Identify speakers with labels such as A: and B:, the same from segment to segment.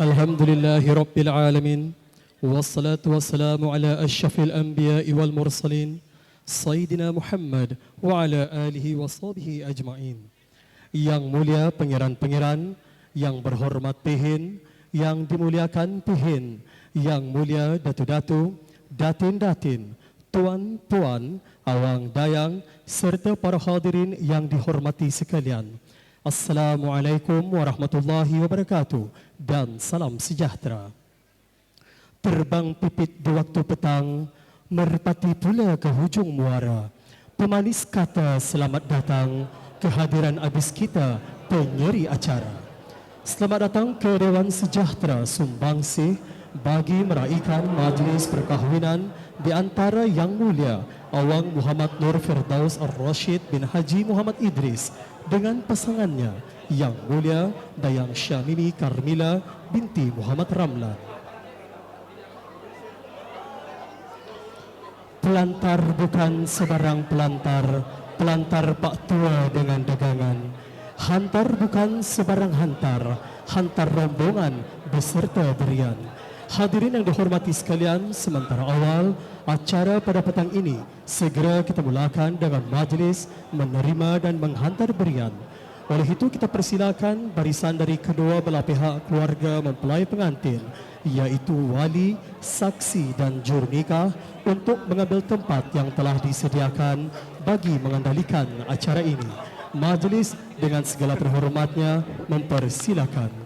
A: Alhamdulillahi Rabbil Alamin. Wassalatu wassalamu ala asyrafil anbiya'i wal mursalin Sayyidina Muhammad wa ala alihi wa sahbihi ajma'in. Yang mulia pengiran-pengiran, yang berhormat pihin, yang dimuliakan pihin, yang mulia datu-datu, datin-datin, tuan-puan, awang dayang, serta para hadirin yang dihormati sekalian. Assalamualaikum warahmatullahi wabarakatuh dan salam sejahtera. Terbang pipit di waktu petang, merpati pula ke hujung muara. Pemanis kata selamat datang, kehadiran abis kita penyeri acara. Selamat datang ke Dewan Sejahtera Sumbangsih bagi meraihkan majlis perkahwinan di antara Yang Mulia Awang Muhammad Nur Firdaus Ar-Rashid bin Haji Muhammad Idris dengan pasangannya Yang Mulia Dayang Syamini Karmila binti Muhammad Ramlan. Pelantar bukan sebarang pelantar, pelantar pak tua dengan dagangan. Hantar bukan sebarang hantar, hantar rombongan beserta berian. Hadirin yang dihormati sekalian, sementara awal acara pada petang ini segera kita mulakan dengan majlis menerima dan menghantar berian. Oleh itu kita persilakan barisan dari kedua belah pihak keluarga mempelai pengantin, iaitu wali, saksi dan juru nikah untuk mengambil tempat yang telah disediakan bagi mengendalikan acara ini. Majlis dengan segala terhormatnya mempersilakan.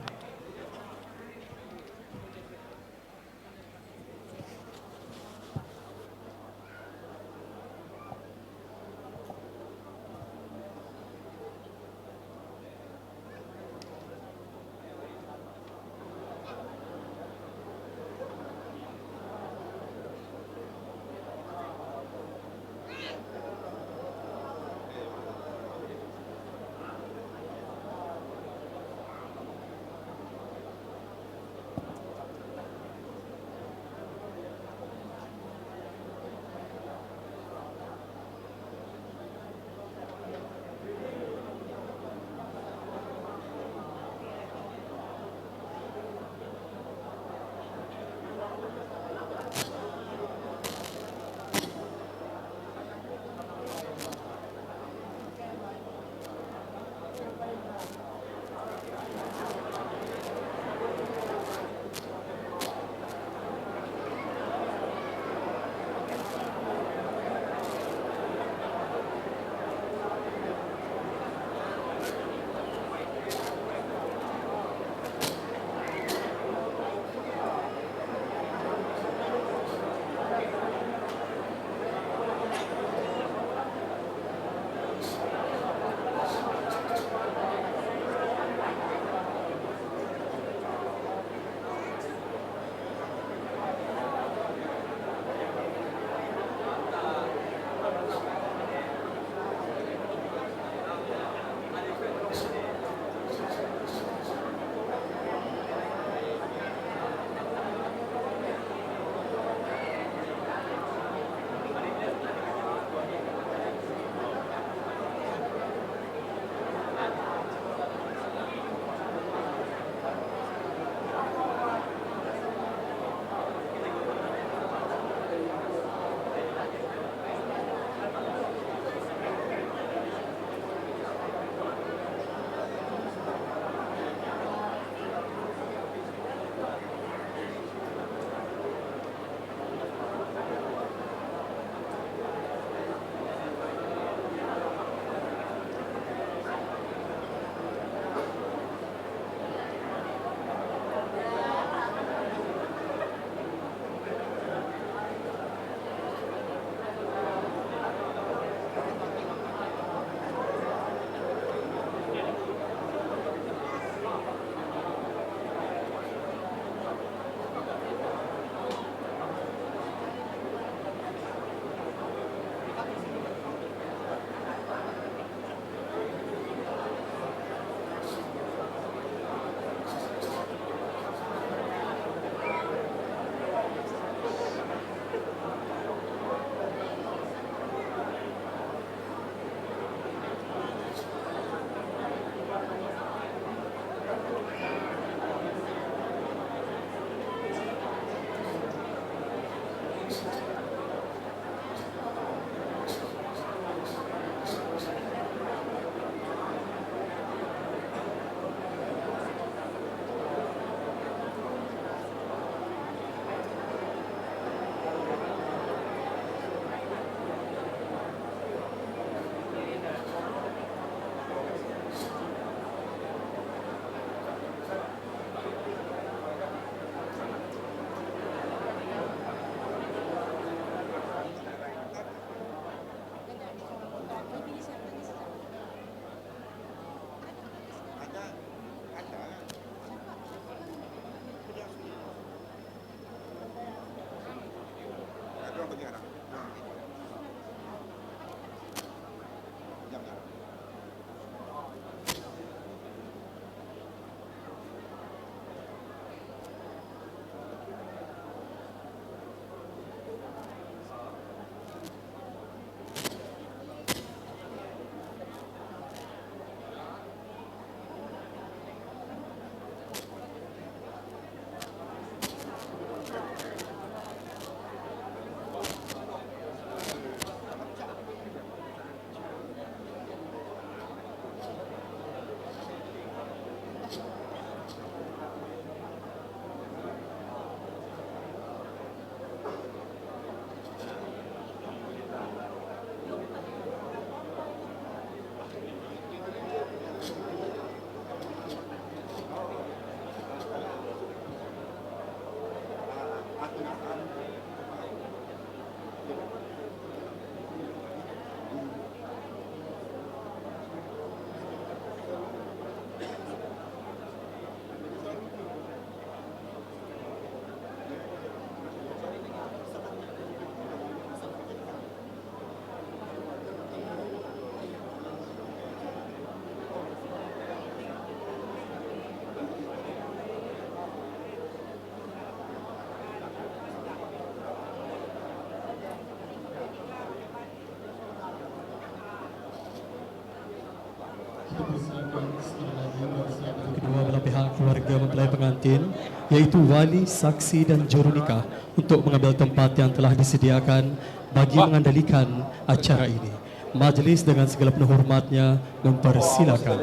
A: Kedua belah pihak keluarga mempelai pengantin, yaitu wali, saksi dan juru nikah untuk mengambil tempat yang telah disediakan bagi mengandalikan acara ini. Majlis dengan segala penuh hormatnya mempersilakan.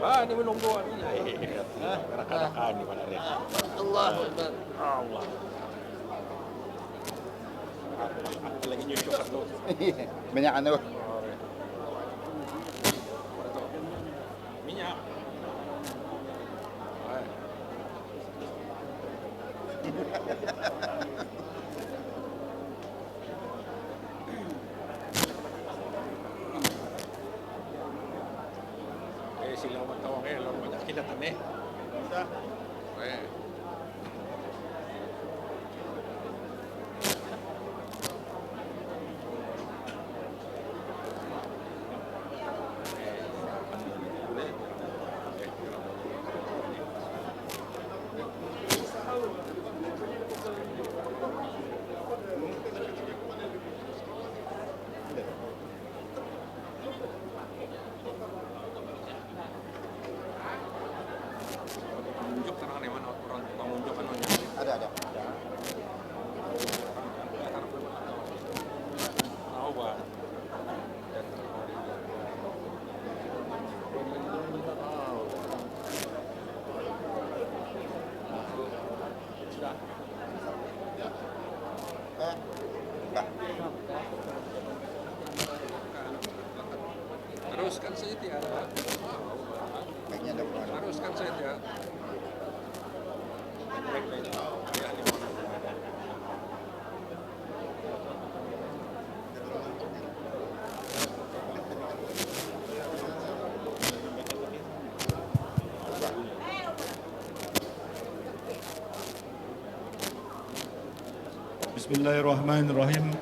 B: Ini menunggu rakan-rakan di mana dia. Allah. Allah. Lagi nyucuk satu.
C: Banyak anu.
B: Minyak. Sila matawang lawan banyak kilatan Bisa. Tunjuk tanah nih mana orang tukang tunjuk kan
C: Ada.
B: tahu bah. Teruskan saja tiada.
C: Kayaknya ada bukan.
B: Teruskan saja.
D: Bismillahirrahmanirrahim.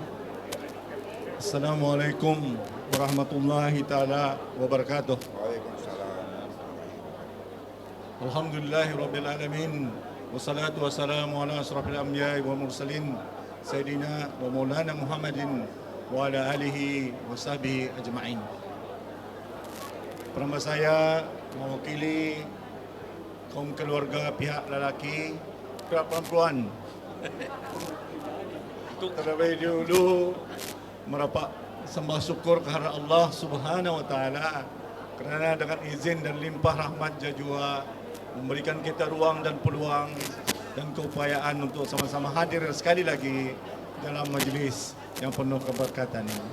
D: Assalamualaikum warahmatullahi taala wabarakatuh.
C: Waalaikumsalam.
D: Alhamdulillahi rabbil alamin. Wassalatu wassalamu ala asrafil anbiya'i wal mursalin Sayyidina wa Maulana Muhammadin wa ala alihi wa sahbihi ajma'in. Pertama saya mewakili kaum keluarga pihak lelaki, pihak perempuan. Terlebih dahulu merapat sembah syukur kehadrat Allah Subhanahu wa taala kerana dengan izin dan limpah rahmat jua memberikan kita ruang dan peluang dan keupayaan untuk sama-sama hadir sekali lagi dalam majlis yang penuh keberkatan ini.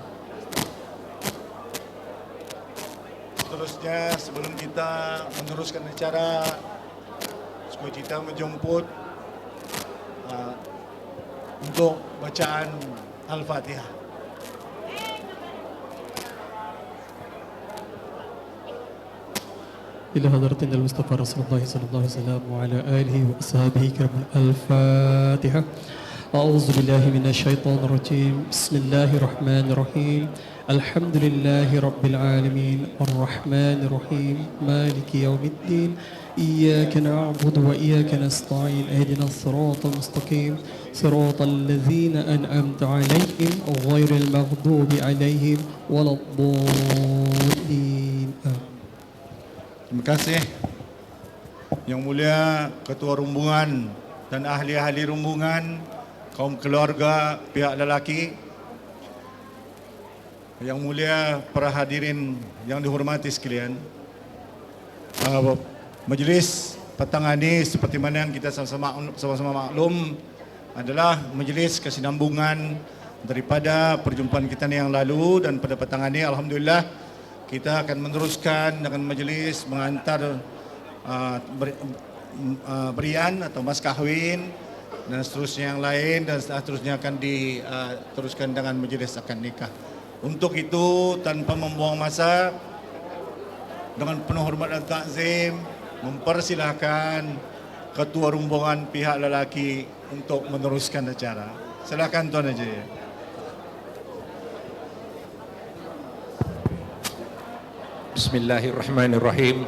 D: Seterusnya sebelum kita meneruskan acara, suka kita menjemput untuk bacaan Al-Fatihah.
A: إلى حضرة المصطفى رسول الله صلى الله عليه وسلم وعلى آله وأصحابه كرام. الفاتحة. أعوذ بالله من الشيطان الرجيم. بسم الله الرحمن الرحيم. الحمد لله رب العالمين الرحمن الرحيم مالك يوم الدين إياك نعبد وإياك نستعين اهدنا الصراط المستقيم صراط الذين أنعمت عليهم غير المغضوب عليهم ولا الضالين.
D: Terima kasih Yang Mulia Ketua Rumbungan dan ahli-ahli rumbungan, kaum keluarga pihak lelaki, Yang Mulia para hadirin yang dihormati sekalian. Majlis petang ini seperti mana yang kita sama-sama maklum adalah majlis kesinambungan daripada perjumpaan kita yang lalu, dan pada petang ini alhamdulillah kita akan meneruskan dengan majlis mengantar berian atau mas kahwin dan seterusnya yang lain, dan seterusnya akan diteruskan dengan majlis akad nikah. Untuk itu tanpa membuang masa, dengan penuh hormat dan takzim mempersilahkan Ketua Rumbungan pihak lelaki untuk meneruskan acara. Silakan Tuan Haji.
B: Bismillahirrahmanirrahim.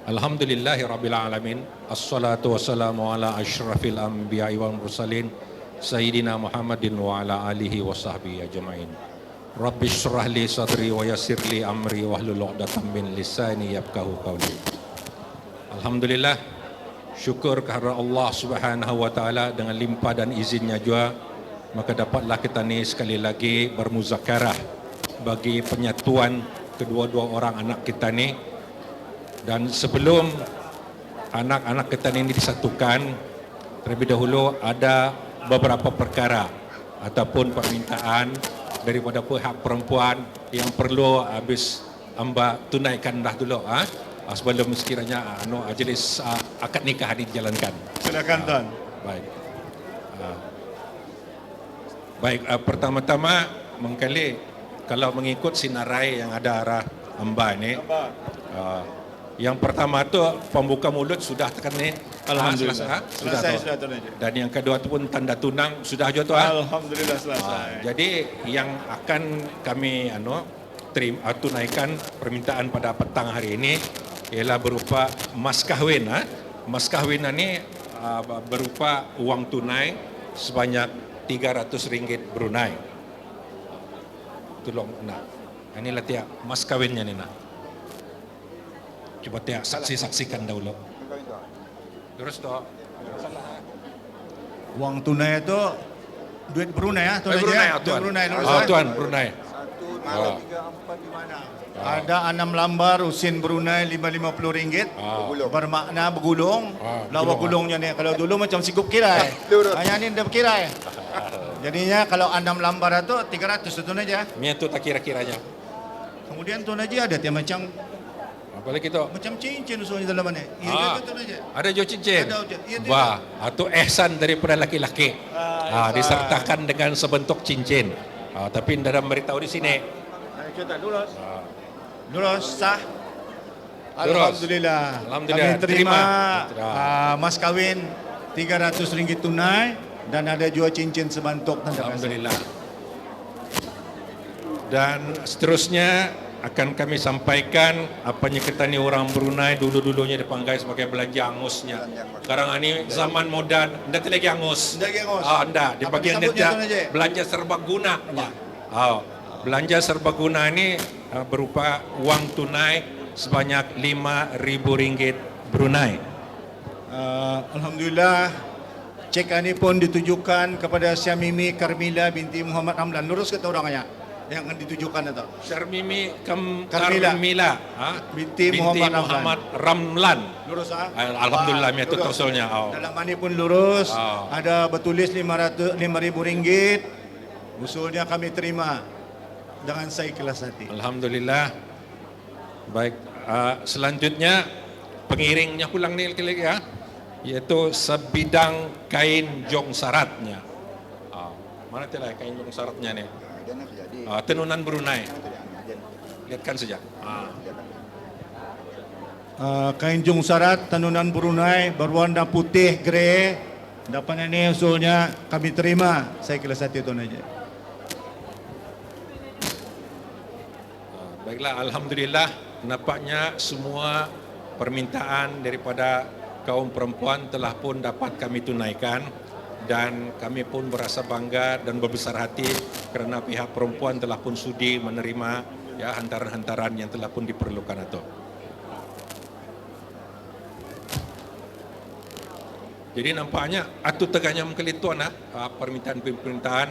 B: Alhamdulillahi rabbil alamin. Assalatu wassalamu ala asyrafil anbiya'i wal mursalin Sayyidina Muhammadin wa ala alihi wa sahbihi ajma'in. Rabbi syrah li sadri wa yassir li amri wahlul 'uqdatam min lisani yafqahu qawli. Alhamdulillah, syukur kehadrat Allah Subhanahu wa taala dengan limpah dan izinnya juga, maka dapatlah kita ni sekali lagi bermuzakarah bagi penyatuan kedua-dua orang anak kita ni. Dan sebelum anak-anak kita ni disatukan, terlebih dahulu ada beberapa perkara ataupun permintaan daripada pihak perempuan yang perlu habis hamba tunaikan dah dulu sebelum sekiranya majlis akad nikah dijalankan.
D: Silakan Tuan.
B: Baik. Baik, pertama-tama mengkali kalau mengikut sinarai yang ada arah hamba ini, yang pertama tu pembuka mulut sudah tekan ni.
D: Alhamdulillah.
B: Selesai
D: Sudah Tuan Haji.
B: Dan yang kedua tu pun tanda tunang sudah juga tu.
D: Alhamdulillah selesai.
B: Jadi yang akan kami tunaikan permintaan pada petang hari ini ialah berupa mas kahwin. Mas kahwin ini berupa uang tunai sebanyak RM300 Brunei. Tolong nak. Inilah tiap mas kahwinnya ni nak. Coba tiap saksikan dahulu. Terus tu.
D: Uang tunai itu duit Brunei Tuan Haji.
B: Brunei,
D: Duit
B: tuan.
D: Brunei.
B: Tuan, Brunei.
C: 1, 2, 3, 4 di mana?
D: Ada 6 lambar usin Brunei RM50. Bermakna bergulung. Lawa gulungnya ni. Kalau dulu macam sikup kirai. Hanya ni dia berkirai. Jadinya kalau 6 lambar itu 300 Tuan Haji.
B: Mia tu tak kira-kiranya.
D: Kemudian Tuan Haji ada tiap macam
B: Apalagi tu?
D: macam cincin usulnya dalam mana. Iya Tuan Haji.
B: Ada jo cincin.
D: Ada cincin. Iya,
B: Wah, itu ihsan daripada laki-laki. Disertakan dengan sebentuk cincin. Tapi tidak ada memberitahu di sini.
D: Kita lurus. Lurus sah.
B: Lurus.
D: Alhamdulillah.
B: Alhamdulillah.
D: Kami terima
B: Terima.
D: mas kahwin RM300 tunai dan ada juga cincin sebentuk tanda kasih.
B: Alhamdulillah. Dan seterusnya akan kami sampaikan apanya kita ni orang Brunei dulu-dulunya dipanggil sebagai belanja angusnya. Sekarang ini zaman moden, tidak lagi angus.
D: Tidak lagi angus.
B: Tidak. Di
D: Apa
B: bagian
D: disebutnya,
B: dia
D: Tuan Haji?
B: belanja serbaguna. Belanja serbaguna ini berupa uang tunai sebanyak RM5.000 Brunei.
D: Alhamdulillah. Cek ini pun ditujukan kepada Syamimi Karmila binti Muhammad Ramlan. Lurus kata orangnya yang akan ditujukan itu.
B: Syarmimi
D: Karmila.
B: Karmila
D: Binti Muhammad
B: Ramlan.
D: Lurus
B: Alhamdulillah, itu tausulnya.
D: Dalam ini pun lurus. Ada bertulis RM5.000. Usulnya kami terima dengan seikhlas hati.
B: Alhamdulillah. Baik, selanjutnya pengiringnya pulang ni lagi yaitu sebidang kain jong saratnya. Mana telah kain jong saratnya ni? Tenunan Brunei. Lihatkan saja.
D: Kain jong sarat tenunan Brunei berwarna putih grey. Dapat ini usulnya kami terima seikhlas hati Tuan Haji.
B: Baiklah, alhamdulillah, nampaknya semua permintaan daripada kaum perempuan telah pun dapat kami tunaikan dan kami pun berasa bangga dan berbesar hati kerana pihak perempuan telah pun sudi menerima hantaran-hantaran yang telah pun diperlukan itu. Jadi nampaknya atu tegaknya mengkelituan permintaan-permintaan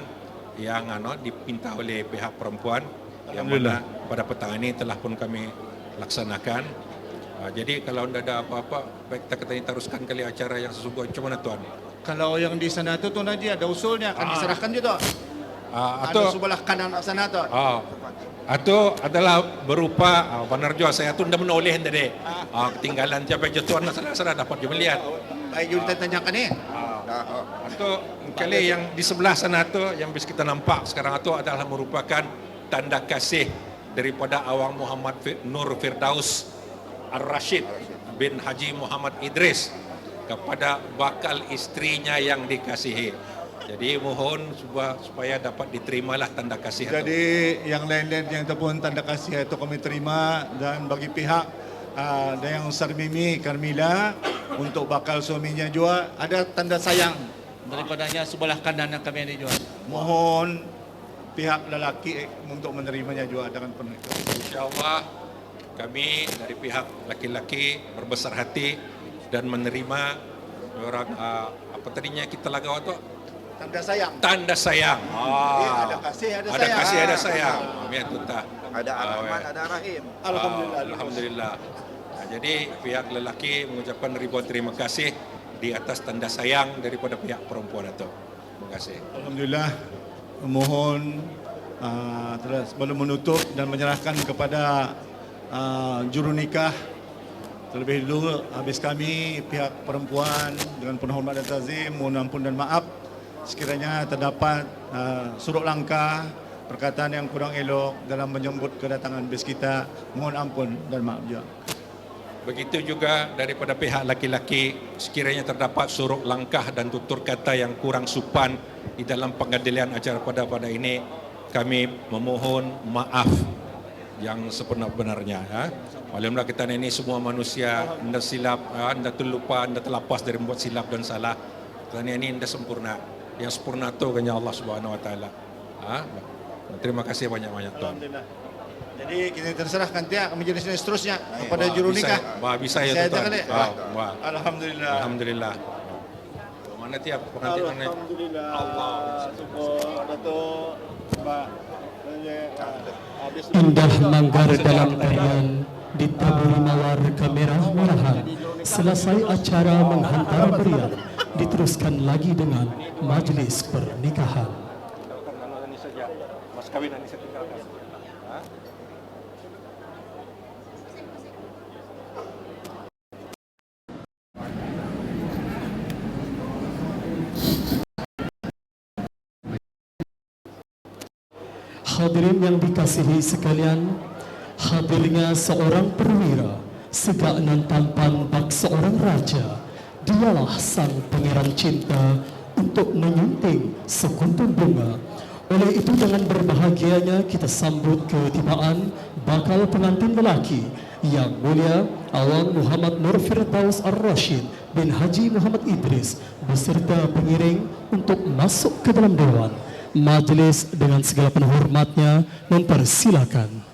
B: yang dipinta oleh pihak perempuan yang mana pada petang ini telah pun kami laksanakan. Jadi kalau tidak ada apa-apa, baik kita teruskan kali acara yang sesungguhnya. Macam mana Tuan?
D: Kalau yang di sana tu Tuan Haji ada usulnya akan diserahkan juga.
B: Atau
D: ada sebelah kanan sana tu.
B: Atau adalah berupa benar juga saya tu tidak menoleh tadi. Ketinggalan sampai Tuan sana dapat juga melihat.
D: Baik kita tanyakan ni.
B: Atau kali yang di sebelah sana tu yang bisa kita nampak sekarang itu adalah merupakan tanda kasih daripada Awang Muhammad Nur Firdaus Ar-Rashid bin Haji Muhammad Idris kepada bakal istrinya yang dikasihi. Jadi mohon supaya dapat diterimalah tanda kasih itu.
D: Jadi yang lain-lain yang pun tanda kasih itu kami terima dan bagi pihak yang Sarmimi Karmila untuk bakal suaminya juga ada tanda sayang daripadanya sebelah kanan yang kami ada juga. Mohon pihak lelaki untuk menerimanya juga dengan penuh ikhlas.
B: InsyaAllah kami dari pihak laki-laki berbesar hati dan menerima orang apa tadinya kita lagu itu
D: Tanda sayang.
B: tanda sayang.
D: Ada kasih, ada sayang.
B: Ada kasih, ada sayang. Ya tuta.
C: Ada Ar-Rahman, ada Rahim.
D: Alhamdulillah.
B: Alhamdulillah. Nah, jadi pihak lelaki mengucapkan ribuan terima kasih di atas tanda sayang daripada pihak perempuan itu. Terima kasih.
D: Alhamdulillah, mohon sebelum menutup dan menyerahkan kepada juru nikah. Terlebih dulu habis kami pihak perempuan dengan penuh hormat dan tazim mohon ampun dan maaf sekiranya terdapat surut langkah, perkataan yang kurang elok dalam menyambut kedatangan bes kita, mohon ampun dan maaf juga.
B: Begitu juga daripada pihak laki-laki sekiranya terdapat surut langkah dan tutur kata yang kurang sopan di dalam pengadilian acara pada ini, kami memohon maaf yang sebenar-benarnya. Alhamdulillah kita ini semua manusia, anda silap, anda terlupa, anda terlepas dari membuat silap dan salah. Kerana ini anda sempurna. Yang sempurna itu hanya Allah Subhanahu Wa Taala. Terima kasih banyak-banyak Tuhan.
D: Alhamdulillah. Jadi kita terserahkan tiap majlis ini seterusnya kepada juru nikah.
B: Bisa ya Tuhan.
D: Alhamdulillah.
B: Alhamdulillah. Mana tiap pengantin ini?
D: Alhamdulillah. Allah. Syukur Datuk. Mbak.
A: Indah manggar dalam tarian ditaburi mawar kemerah merahan. Selesai acara menghantar berian, diteruskan lagi dengan majlis pernikahan.
B: Mas kawin ini saya tinggalkan.
A: Hadirin yang dikasihi sekalian, hadirnya seorang perwira, segaknan tampan bak seorang raja. Dialah sang pangeran cinta untuk menyunting sekuntum bunga. Oleh itu dengan berbahagianya kita sambut ketibaan bakal pengantin lelaki yang mulia Awang Muhammad Nur Firdaus Ar-Rashid bin Haji Muhammad Idris beserta pengiring untuk masuk ke dalam dewan. Majlis dengan segala penuh hormatnya mempersilakan.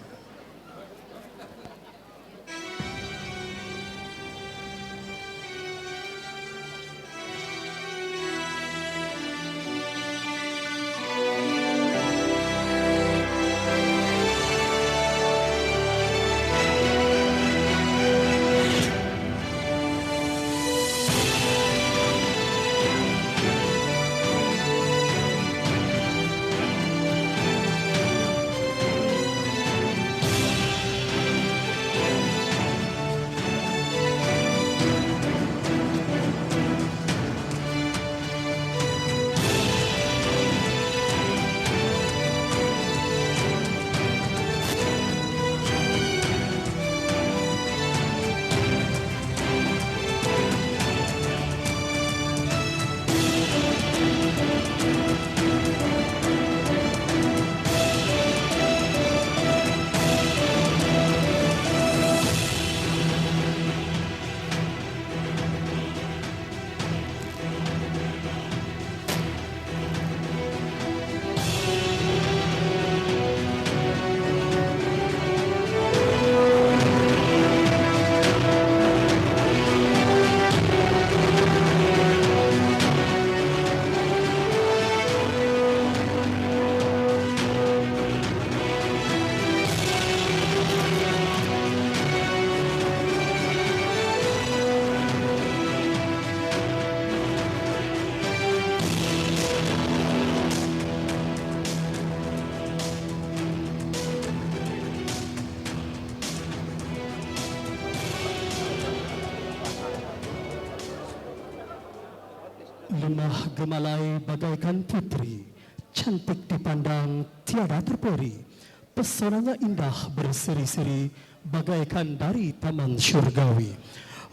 A: Lemah gemalai bagaikan putri, cantik dipandang tiada terperi. Pesonanya indah berseri-seri bagaikan dari taman syurgawi.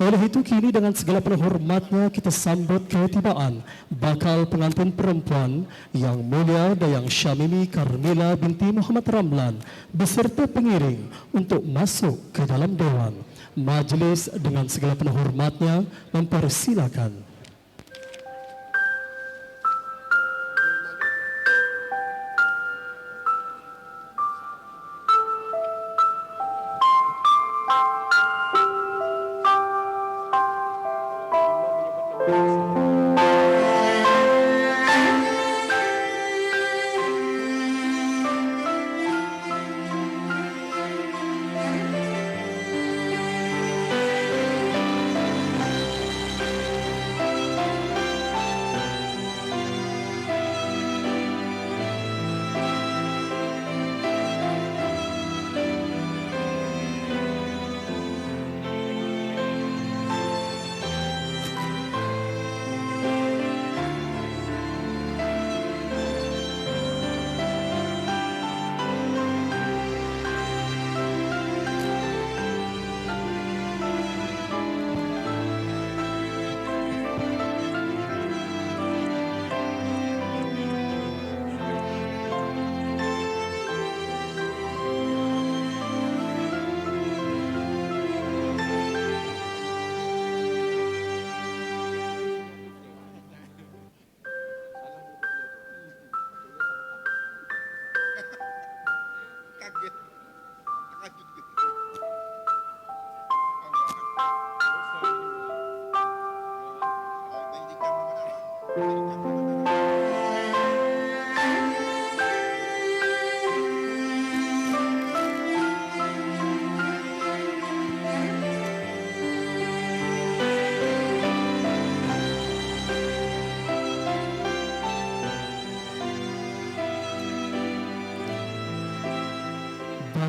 A: Oleh itu kini dengan segala penuh hormatnya kita sambut ketibaan bakal pengantin perempuan yang mulia Dayang Syamimi Karmila binti Muhammad Ramlan beserta pengiring untuk masuk ke dalam dewan. Majlis dengan segala penuh hormatnya mempersilakan.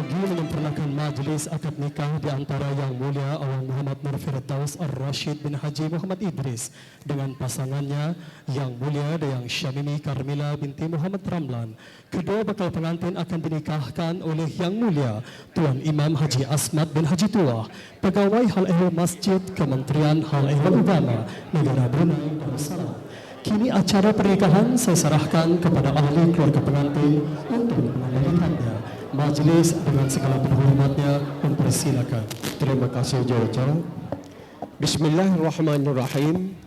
A: lagi menyempurnakan majlis akad nikah di antara Yang Mulia Awang Muhammad Nur Firdaus Ar-Rashid bin Haji Muhammad Idris dengan pasangannya Yang Mulia Dayang Syamimi Karmila binti Muhammad Ramlan. Kedua bakal pengantin akan dinikahkan oleh Yang Mulia Tuan Imam Haji Asmat bin Haji Tuah, Pegawai Hal Ehwal Masjid Kementerian Hal Ehwal Agama Negara Brunei Darussalam. Kini acara pernikahan saya serahkan kepada ahli keluarga pengantin untuk menandatanganinya. Majlis dengan segala penghormatnya mempersilakan.
E: Terima kasih Jawa. Bismillahirrahmanirrahim.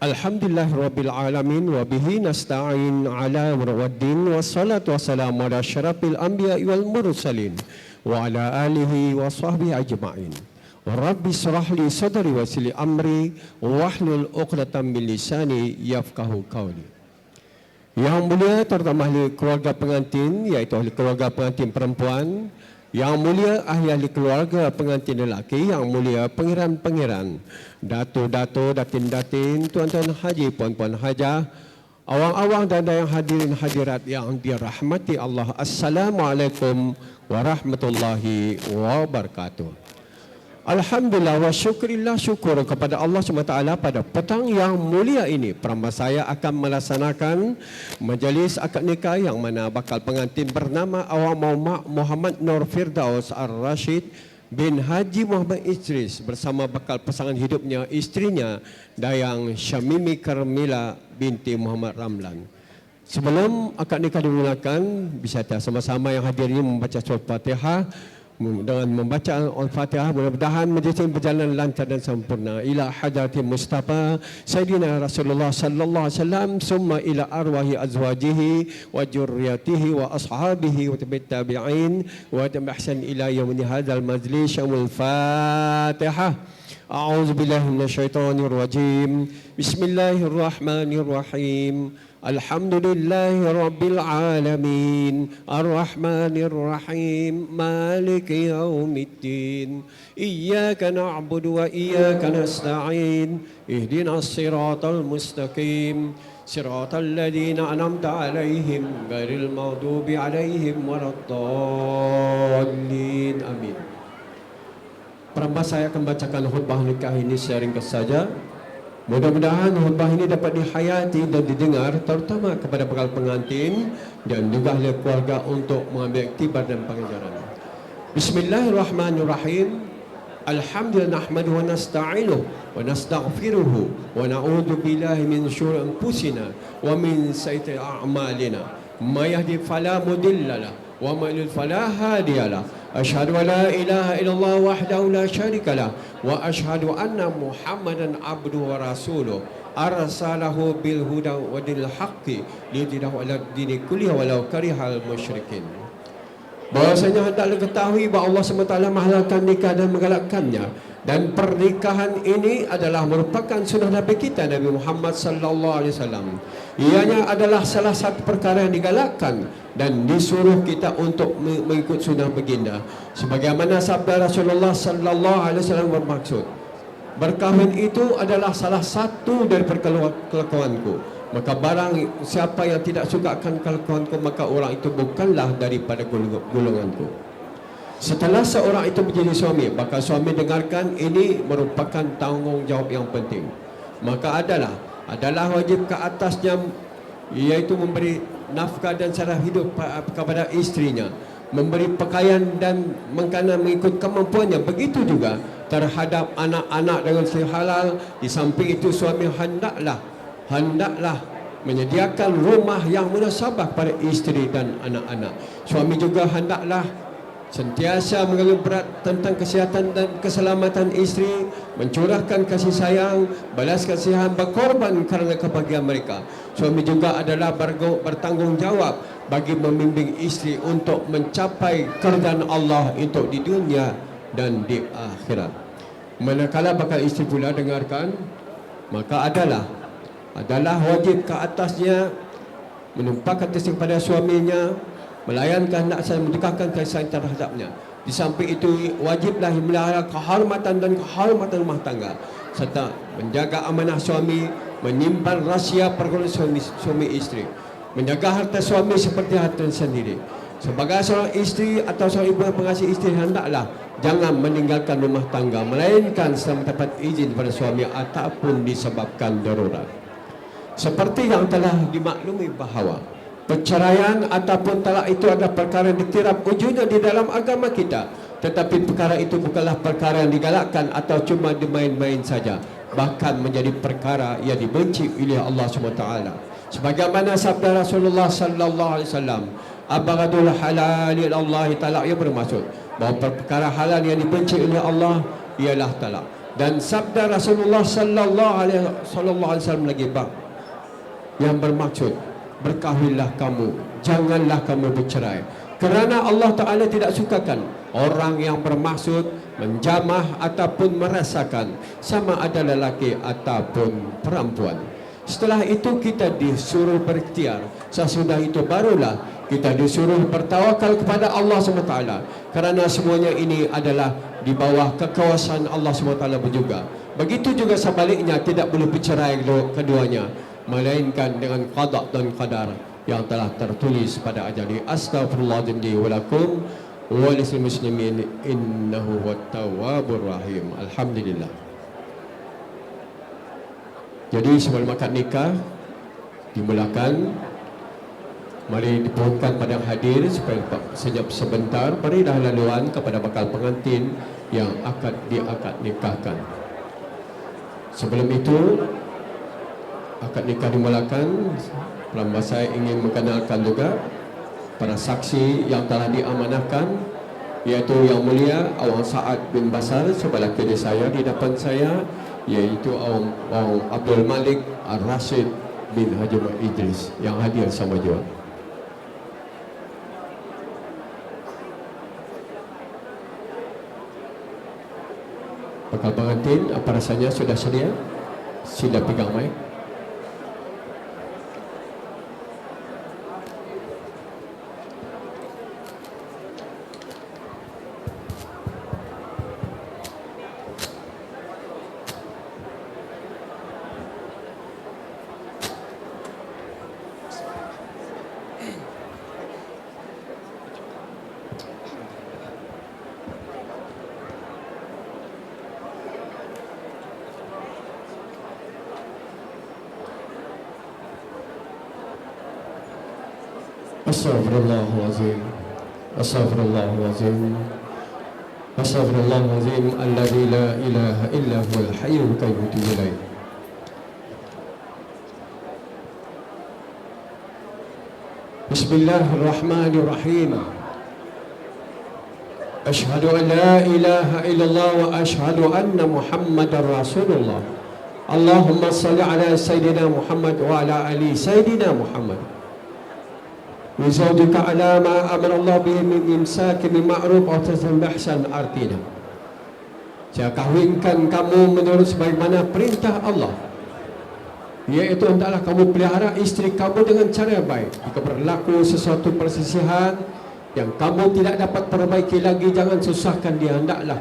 E: Alhamdulillahirabbil alamin wa bihi nasta'in ala waddin wassalatu wassalamu ala asyrafil anbiya'i wal mursalin wa ala alihi wa sahbihi ajma'in. Rabbi shrah li sadri wa yassir li amri wahlul 'uqdatam min lisani yafqahu qawli. Yang mulia terutama ahli keluarga pengantin, iaitu ahli keluarga pengantin perempuan, yang mulia ahli keluarga pengantin lelaki, yang mulia pangeran-pangeran, dato-dato, datin-datin, tuan-tuan haji, puan-puan hajah, awang-awang dan yang hadirin hadirat yang dirahmati Allah. Assalamualaikum warahmatullahi wabarakatuh. Alhamdulillah wa syukurillah, syukur kepada Allah SWT pada petang yang mulia ini. Peramba saya akan melaksanakan majlis akad nikah yang mana bakal pengantin bernama Awang Muhammad Nur Firdaus Ar-Rashid bin Haji Muhammad Idris bersama bakal pasangan hidupnya, istrinya Dayang Syamimi Karmila binti Muhammad Ramlan. Sebelum akad nikah dimulakan, bisa sama-sama yang hadir ini membaca surah Fatihah. Dengan membaca Al-Fatihah, mudah-mudahan majlis ini berjalan lancar dan sempurna. Ila hadrati Mustafa Sayyidina Rasulullah sallallahu alaihi wasallam, summa ila arwahi azwajihi wa dzurriyyatihi wa ashabihi wa tabi'in wa tamahsan ila yaumil hadzal majlis. Al-Fatihah. A'udzu billahi minasyaitonir rajim. Bismillahirrahmanirrahim. Alhamdulillahi Rabbil Alamin, Ar-Rahmanir Rahim, Maliki Yaumiddin, Iyyaka na'budu wa iyyaka nasta'in, Ihdinas siratal mustaqim, Siratal ladzina an'amta 'alaihim, ghairil maghdubi 'alaihim waladdallin. Amin. Peramba saya akan bacakan khutbah nikah ini secara ringkas saja. Mudah-mudahan khutbah ini dapat dihayati dan didengar terutama kepada bakal pengantin dan juga ahli keluarga untuk mengambil iktibar dan pengajaran. Bismillahirrahmanirrahim. Alhamdulillah nahmaduhu wa nasta'inuhu wa nastaghfiruhu wa na'udzu billahi min syururi anfusina wa min sayyiati a'malina. May yahdihillahu fala mudilla lahu wa may yudlil fala hadiya lahu. Asyhadu an la ilaha illallah wahdahu la syarika lah wa asyhadu anna Muhammadan abduhu wa rasuluh arsalahu bil huda wa dinil haqqi liyudhhirahu 'ala dini kullihi walau karihal musyrikin. Bahwasanya hendaklah ketahui bahawa Allah SWT menghalalkan nikah dan menggalakkannya, dan pernikahan ini adalah merupakan sunnah Nabi kita Nabi Muhammad sallallahu alaihi wasallam. Ianya adalah salah satu perkara yang digalakkan dan disuruh kita untuk mengikut sunnah baginda. Sebagaimana sabda Rasulullah sallallahu alaihi wasallam bermaksud, berkahwin itu adalah salah satu dari kelakuanku. Maka barang siapa yang tidak suka akan kelakuanku, maka orang itu bukanlah daripada golonganku. Setelah seorang itu menjadi suami, maka suami dengarkan ini merupakan tanggungjawab yang penting. Maka adalah wajib ke atasnya, iaitu memberi nafkah dan cara hidup kepada istrinya, memberi pakaian dan mengikut kemampuannya. Begitu juga terhadap anak-anak dengan halal. Di samping itu suami hendaklah menyediakan rumah yang munasabah pada istri dan anak-anak. Suami juga hendaklah sentiasa mengambil berat tentang kesihatan dan keselamatan istri, mencurahkan kasih sayang, balas kasihan, berkorban kerana kebahagiaan mereka. Suami juga adalah bertanggungjawab bagi membimbing istri untuk mencapai keridhaan Allah untuk di dunia dan di akhirat. Manakala bakal istri pula dengarkan, maka adalah wajib ke atasnya menumpahkan kasih kepada suaminya, melayankan nak saya, mendekatkan kasih sayang terhadapnya. Di samping itu wajiblah melihara kehormatan dan kehormatan rumah tangga, serta menjaga amanah suami, menyimpan rahsia pergaulan suami istri, menjaga harta suami seperti harta sendiri. Sebagai seorang isteri atau seorang ibu yang pengasih isteri, hendaklah jangan meninggalkan rumah tangga melainkan setelah mendapat izin daripada suami ataupun disebabkan darurat. Seperti yang telah dimaklumi bahawa perceraian ataupun talak itu adalah perkara yang dikira ujungnya di dalam agama kita. Tetapi perkara itu bukanlah perkara yang digalakkan atau cuma dimain-main saja, bahkan menjadi perkara yang dibenci oleh Allah SWT. Sebagaimana sabda Rasulullah sallallahu alaihi wasallam, abghadul halal ila Allah talak, yang bermaksud bahawa perkara halal yang dibenci oleh Allah ialah talak. Dan sabda Rasulullah sallallahu alaihi wasallam lagi yang bermaksud berkahwinlah kamu, janganlah kamu bercerai. Kerana Allah Ta'ala tidak sukakan orang yang bermaksud menjamah ataupun merasakan, sama ada lelaki ataupun perempuan. Setelah itu kita disuruh berikhtiar. Sesudah itu barulah kita disuruh bertawakal kepada Allah SWT. Kerana semuanya ini adalah di bawah kekuasaan Allah SWT juga. Begitu juga sebaliknya, tidak boleh bercerai keduanya, melainkan dengan qada dan qadar yang telah tertulis pada ajali. Astaghfirullahaladzim li wa lakum wa lisil muslimin innahu huwat tawwabur rahim. Alhamdulillah. Jadi sebelum akad nikah dimulakan, mari dipohonkan pada hadir supaya sejak sebentar berilah laluan kepada bakal pengantin yang akan diakad nikahkan. Sebelum itu akad nikah dimulakan, Pelambas saya ingin mengenalkan juga para saksi yang telah diamanahkan, iaitu Yang Mulia Awang Sa'ad bin Basar sebelah kiri saya, di depan saya iaitu Awang Abdul Malik Ar-Rashid bin Haji Muhammad Idris yang hadir sama juga. Bakal pengantin apa rasanya sudah sedia? Sila pegang mic. Astaghfirullahalazim. Astaghfirullahalazim. Astaghfirullahalazim alladzi la ilaha illa huwal hayyul qayyum. Bismillahirrahmanirrahim. Asyhadu an la ilaha illallah wa asyhadu anna Muhammadar Rasulullah. Allahumma salli ala Sayyidina Muhammad wa ala ali Sayyidina Muhammad. Wizawdika ala ma amara Allah bihi min imsaki min ma'ruf wa taslim bihsan artina. Saya kahwinkan kamu menurut sebagaimana perintah Allah, iaitu hendaklah kamu pelihara isteri kamu dengan cara baik. Jika berlaku sesuatu persisihan yang kamu tidak dapat perbaiki lagi, jangan susahkan dia, hendaklah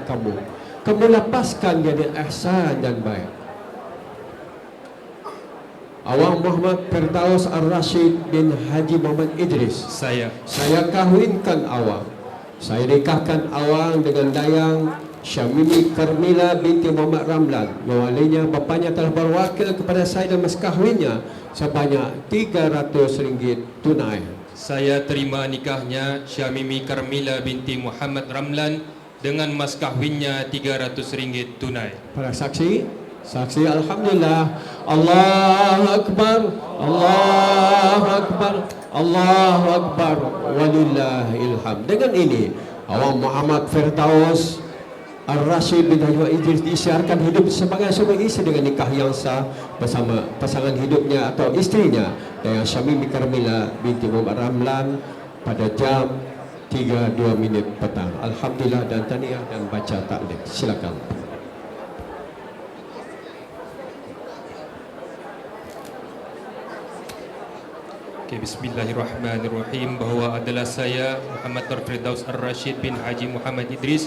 E: kamu lepaskan dia dengan ihsan dan baik. Awang Muhammad Firdaus Ar-Rashid bin Haji Muhammad Idris. Saya kahwinkan Awang. Saya nikahkan Awang dengan Dayang Syamimi Karmila binti Muhammad Ramlan. Mewalinya bapanya telah berwakil kepada saya dan mas kahwinnya sebanyak RM300 tunai.
F: Saya terima nikahnya Syamimi Karmila binti Muhammad Ramlan dengan mas kahwinnya RM300 tunai.
E: Para saksi, Alhamdulillah. Allahu Akbar, Allahu Akbar, Allahu Akbar, walillahil hamd. Dengan ini Awang Muhammad Firdaus Ar-Rashid bin Haji Muhammad Idris disiarkan hidup sebagai suami isteri dengan nikah yang sah bersama pasangan hidupnya atau istrinya dengan Syamimi Karmila binti Muhammad Ramlan pada jam 3:02 petang. Alhamdulillah dan tahniah dan baca taklim. Silakan.
F: Okay, bismillahirrahmanirrahim. Bahawa adalah saya Muhammad Firdaus Ar-Rashid bin Haji Muhammad Idris.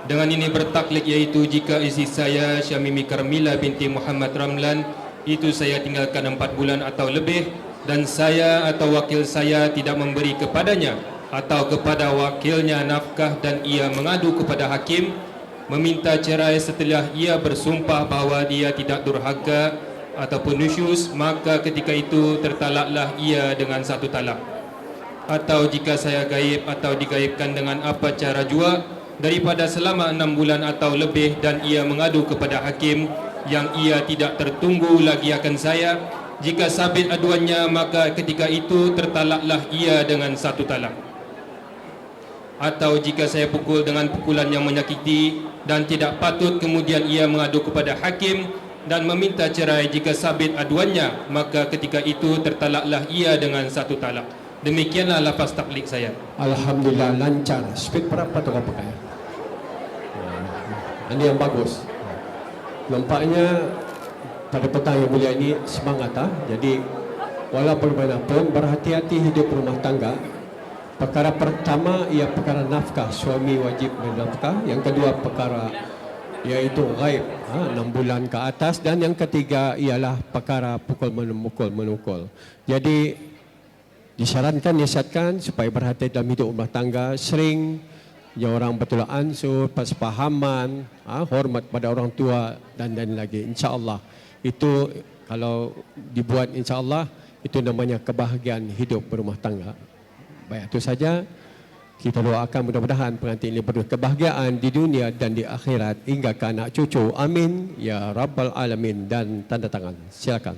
F: Dengan ini bertaklid, iaitu jika isteri saya Syamimi Karmila binti Muhammad Ramlan itu saya tinggalkan 4 bulan atau lebih, dan saya atau wakil saya tidak memberi kepadanya atau kepada wakilnya nafkah dan ia mengadu kepada hakim meminta cerai setelah ia bersumpah bahawa dia tidak durhaka ataupun nusyus, maka ketika itu tertalaklah ia dengan satu talak. Atau jika saya gaib atau digaibkan dengan apa cara jua daripada selama 6 bulan atau lebih dan ia mengadu kepada hakim yang ia tidak tertunggu lagi akan saya, jika sabit aduannya maka ketika itu tertalaklah ia dengan satu talak. Atau jika saya pukul dengan pukulan yang menyakiti dan tidak patut kemudian ia mengadu kepada hakim dan meminta cerai, jika sabit aduannya maka ketika itu tertalaklah ia dengan satu talak. Demikianlah lafaz taklik saya.
E: Alhamdulillah lancar. Speed berapa tu kau pakai? Ini yang bagus. Nampaknya pada petang yang mulia ini semangat Jadi walaupun bagaimanapun berhati-hati hidup rumah tangga. Perkara pertama ia perkara nafkah, suami wajib bernafkah. Yang kedua perkara iaitu ghaib 6 bulan ke atas, dan yang ketiga ialah perkara pukul menukul. Jadi disarankan, nasihatkan supaya berhati dalam hidup rumah tangga, sering yang orang betul ansur, persepahaman, hormat pada orang tua dan lagi. InsyaAllah itu kalau dibuat, insyaAllah itu namanya kebahagiaan hidup berumah tangga. Baik, itu saja. Kita doakan mudah-mudahan pengantin ini berdua kebahagiaan di dunia dan di akhirat hingga ke anak cucu. Amin ya Rabbal Alamin. Dan tanda tangan. Silakan.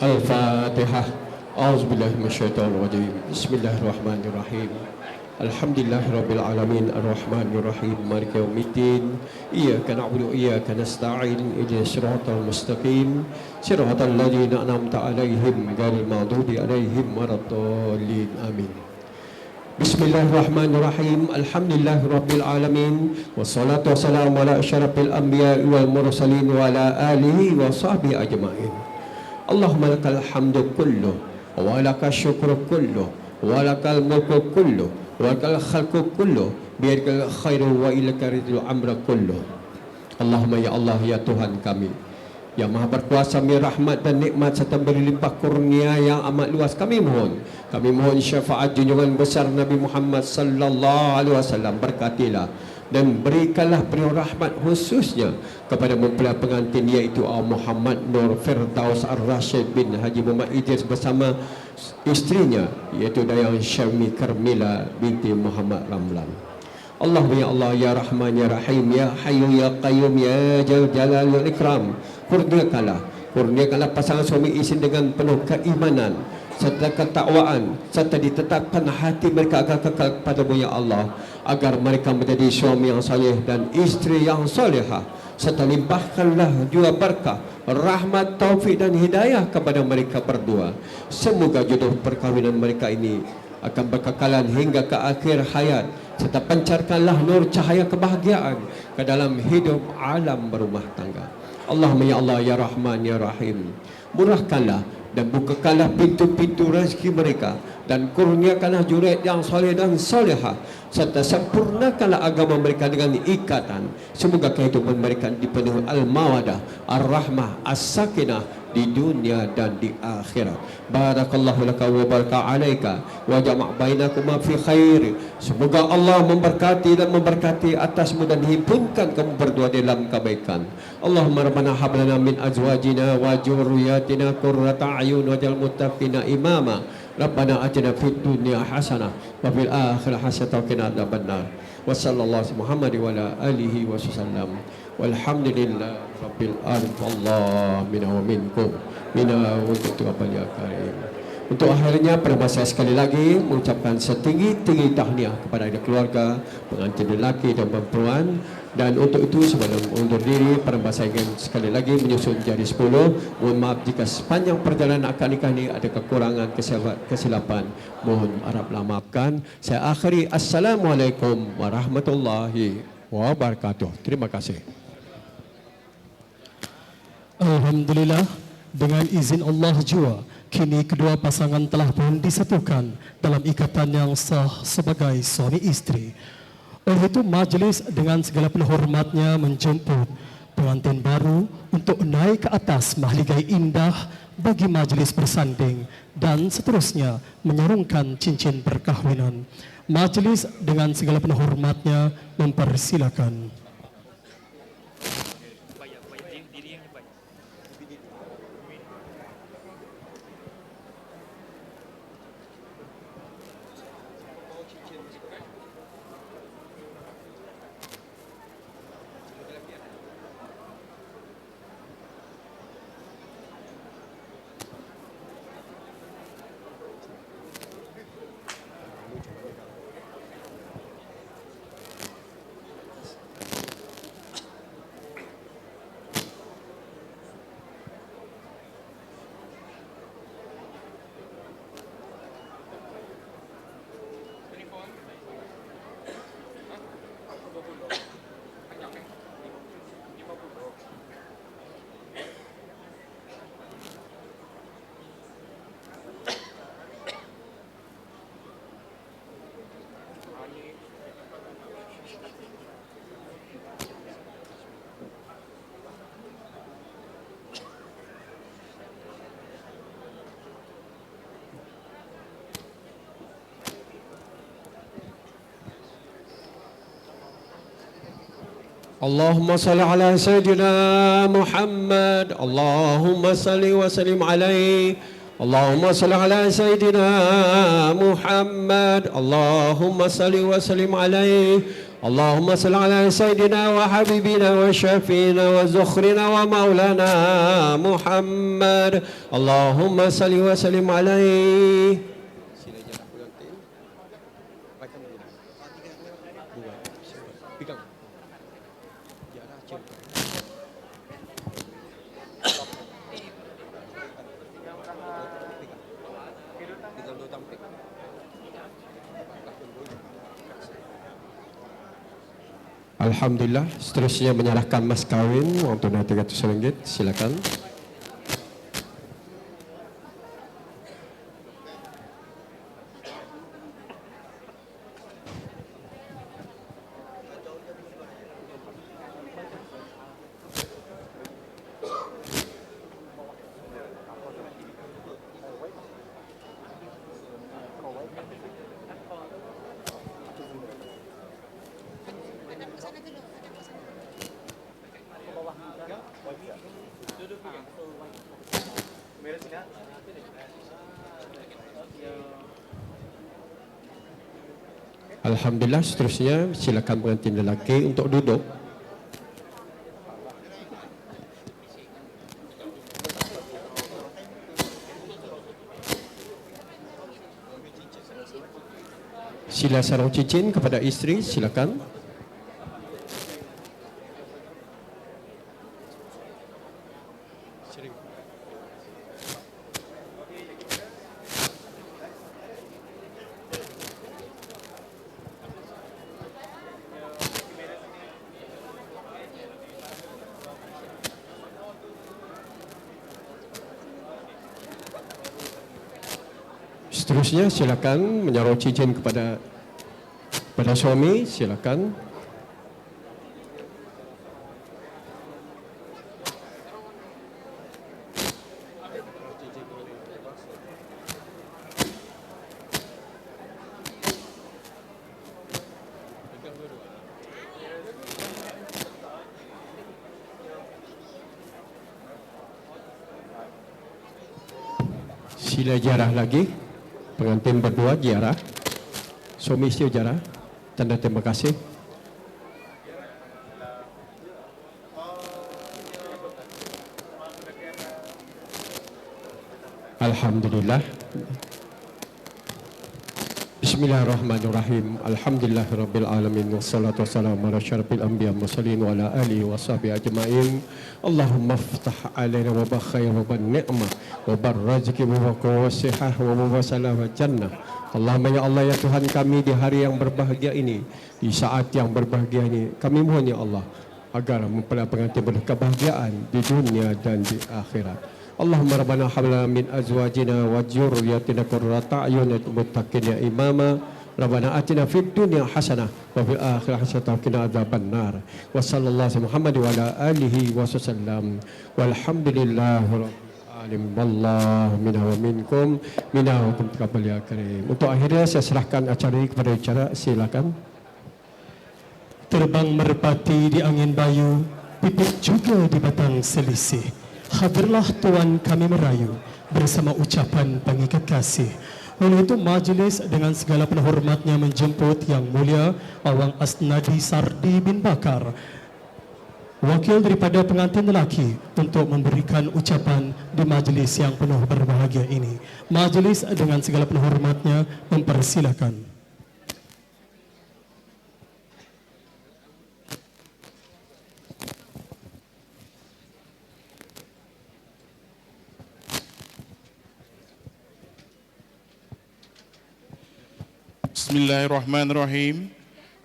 E: Al-Fatihah. A'udzubillahi minasyaitonirrajim. Bismillahirrahmanirrahim. Alhamdulillahirabbil alamin arrahmanir rahim maliki yaumiddin. Iyyaka na'budu wa iyyaka nasta'in. Ihdinas siratal mustaqim. Siratal ladzina an'amta 'alaihim ghairil maghdubi 'alaihim waladdallin. Amin. Bismillahirrahmanirrahim. Alhamdulillahirabbil alamin. Wassalatu wassalamu ala asyrafil anbiya'i wal mursalin wa ala alihi wa sahbihi ajma'in. Allahumma lakal hamdu kullu wa lakal syukru kullu wa lakal mulku kullu wa lakal khalqu kullu biyadikal khairu wa ilaka ridul amra kullu. Allahumma ya Allah ya Tuhan kami yang maha berkuasa, beri rahmat dan nikmat serta beri limpah kurnia yang amat luas, kami mohon syafaat junjungan besar Nabi Muhammad sallallahu alaihi wasallam. Berkatilah dan berikanlah beliau rahmat khususnya kepada mempelai pengantin iaitu Muhammad Nur Firdaus Ar-Rashid bin Haji Muhammad Idris bersama istrinya iaitu Dayang Syami Karmila binti Muhammad Ramlan. Allah ya Allah ya Rahman ya Rahim ya Hayyu ya Qayyum ya Jal Jalal wal Ikram. Kurniakanlah pasangan suami isteri dengan penuh keimanan serta ketakwaan, serta ditetapkan hati mereka agar kekal kepadamu ya Allah, agar mereka menjadi suami yang saleh dan isteri yang salehah, serta limpahkanlah juga berkah, rahmat, taufik dan hidayah kepada mereka berdua. Semoga jodoh perkahwinan mereka ini akan berkekalan hingga ke akhir hayat, serta pancarkanlah nur cahaya kebahagiaan ke dalam hidup alam berumah tangga. Allahumma ya Allah ya Rahman ya Rahim. Murahkanlah dan bukakanlah pintu-pintu rezeki mereka dan kurniakanlah zuriat yang soleh dan solehah serta sempurnakanlah agama mereka dengan ikatan. Semoga kehidupan mereka dipenuhi al-mawadah, ar-rahmah, as-sakinah di dunia dan di akhirat. Barakallahu laka wa baraka alaika wa jama' bainakuma fi khair. Semoga Allah memberkati dan memberkati atasmu dan himpunkan kamu berdua dalam kebaikan. Allahumma rabbana hab lana min azwajina wa dzurriyyatina qurrata a'yun waj'al muttaqina imama. Rabbana atina fid dunya hasanah wa fil akhirati hasanah wa qina adzabannar. Wa sallallahu Muhammad wa ala alihi wa sallam. Walhamdulillah rabbil alamin. Allah minna wa minkum minna wa taqabbal ya karim. Untuk akhirnya permasa sekali lagi mengucapkan setinggi-tinggi tahniah kepada keluarga, pengantin lelaki dan perempuan. Dan untuk itu sebelum undur diri, permasa ingin sekali lagi menyusun jari 10. Mohon maaf jika sepanjang perjalanan akad nikah ini ada kekurangan kesilapan. Mohon harap maafkan. Saya akhiri. Assalamualaikum warahmatullahi wabarakatuh. Terima kasih.
A: Alhamdulillah, dengan izin Allah jua, kini kedua pasangan telah pun disatukan dalam ikatan yang sah sebagai suami istri. Oleh itu, majlis dengan segala penuh hormatnya menjemput pengantin baru untuk naik ke atas mahligai indah bagi majlis bersanding dan seterusnya menyarungkan cincin perkahwinan. Majlis dengan segala penuh hormatnya mempersilakan.
E: Allahumma salli ala Sayyidina Muhammad. Allahumma salli wa sallim alaihi. Allahumma salli ala Sayyidina Muhammad. Allahumma salli wa sallim alaihi. Allahumma salli ala Sayyidina wa Habibina wa Syafiina wa Zukhrina wa Maulana Muhammad. Allahumma salli wa sallim alaihi. Alhamdulillah, seterusnya menyerahkan mas kawin uang tunai RM300. Silakan. Alhamdulillah, seterusnya silakan pengantin lelaki untuk duduk. Sila sarung cincin kepada isteri, silakan. Seterusnya silakan menaruh cincin kepada suami, silakan. Sila jarah lagi. Pengantin berdua jarah. Suami isteri jarah. Tanda terima kasih. Alhamdulillah. Bismillahirrahmanirrahim. Alhamdulillahirabbil alamin wassalatu wassalamu ala asyrafil anbiya mursalin wa ala alihi washabihi ajmain. Allahumma iftah alaina wa bakhair wa ban ni'mah wa bar rezeki wa wasihah wa salah wa jannah. Allahumma ya Allah ya Tuhan kami di hari yang berbahagia ini, di saat yang berbahagia ini, kami mohon ya Allah agar mempelai pengantin berkebahagiaan di dunia dan di akhirat. Allahumma rabbana hab lana min azwajina wa dzurriyyatina qurrata a'yun muttaqina imama. Rabbana atina fid dunya hasanah wa fil akhirati hasanah wa qina adzabannar. Wa sallallahu alaihi Muhammad wa ala alihi wasallam. Walhamdulillahi rabbil alamin. Wallahu minna wa minkum minna wa minkum taqabbal ya karim. Untuk akhirnya saya serahkan acara ini kepada bicara, silakan.
A: Terbang merpati di angin bayu, pipit juga di batang selisih. Hadirlah Tuan kami merayu bersama ucapan pengikat kasih. Oleh itu majlis dengan segala penghormatnya menjemput Yang Mulia Awang Asnadi Sardi bin Bakar, wakil daripada pengantin lelaki, untuk memberikan ucapan di majlis yang penuh berbahagia ini. Majlis dengan segala penghormatnya mempersilakan.
G: Bismillahirrahmanirrahim.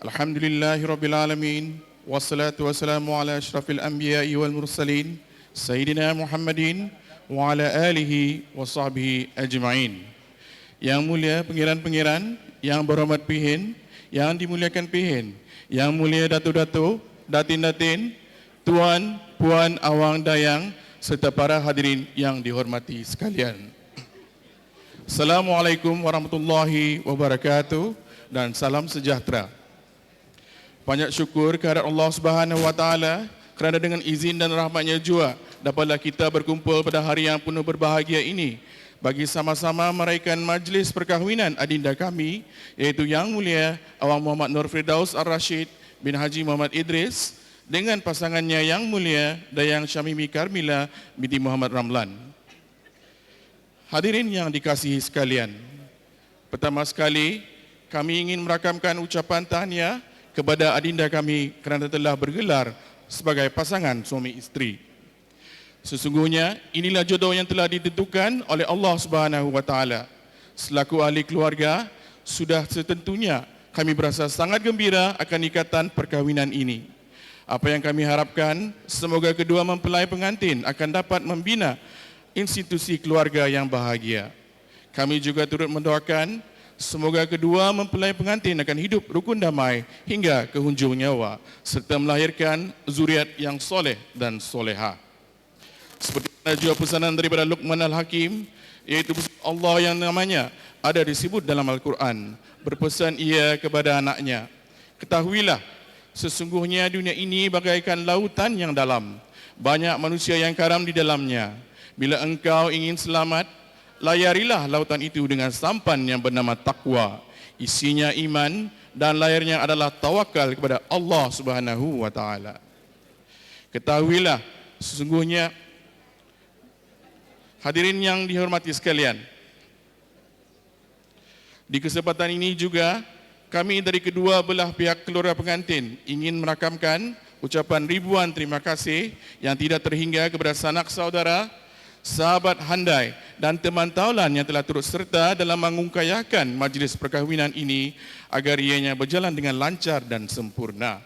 G: Alhamdulillahirabbil alamin. Wassalatu wassalamu ala asyrafil anbiya'i wal mursalin Sayyidina Muhammadin wa ala alihi wa sahbihi ajma'in. Yang mulia pengiran-pengiran, yang berhormat pihin, yang dimuliakan pihin, yang mulia datu-datu, datin-datin, tuan, puan, awang, dayang, serta para hadirin yang dihormati sekalian. Assalamualaikum warahmatullahi wabarakatuh dan salam sejahtera. Banyak syukur kehadirat Allah Subhanahu wa taala kerana dengan izin dan rahmatnya jua dapatlah kita berkumpul pada hari yang penuh berbahagia ini bagi sama-sama meraihkan majlis perkahwinan adinda kami, iaitu Yang Mulia Awang Muhammad Nur Firdaus Ar-Rashid bin Haji Muhammad Idris dengan pasangannya Yang Mulia Dayang Syamimi Karmila binti Muhammad Ramlan. Hadirin yang dikasihi sekalian, pertama sekali kami ingin merakamkan ucapan tahniah kepada adinda kami kerana telah bergelar sebagai pasangan suami isteri. Sesungguhnya inilah jodoh yang telah ditentukan oleh Allah Subhanahu wa taala. Selaku ahli keluarga, sudah setentunya kami berasa sangat gembira akan ikatan perkahwinan ini. Apa yang kami harapkan, semoga kedua mempelai pengantin akan dapat membina institusi keluarga yang bahagia. Kami juga turut mendoakan semoga kedua mempelai pengantin akan hidup rukun damai hingga ke hujung nyawa serta melahirkan zuriat yang soleh dan soleha. Seperti mana juga pesanan daripada Luqman Al-Hakim, iaitu Allah yang namanya ada disebut dalam Al-Quran, berpesan ia kepada anaknya, ketahuilah sesungguhnya dunia ini bagaikan lautan yang dalam, banyak manusia yang karam di dalamnya. Bila engkau ingin selamat, layarilah lautan itu dengan sampan yang bernama takwa. Isinya iman dan layarnya adalah tawakal kepada Allah Subhanahu wa taala. Ketahuilah sesungguhnya, hadirin yang dihormati sekalian, di kesempatan ini juga kami dari kedua belah pihak keluarga pengantin ingin merakamkan ucapan ribuan terima kasih yang tidak terhingga kepada sanak saudara, sahabat handai dan teman taulan yang telah turut serta dalam mengungkayakan majlis perkahwinan ini agar ianya berjalan dengan lancar dan sempurna.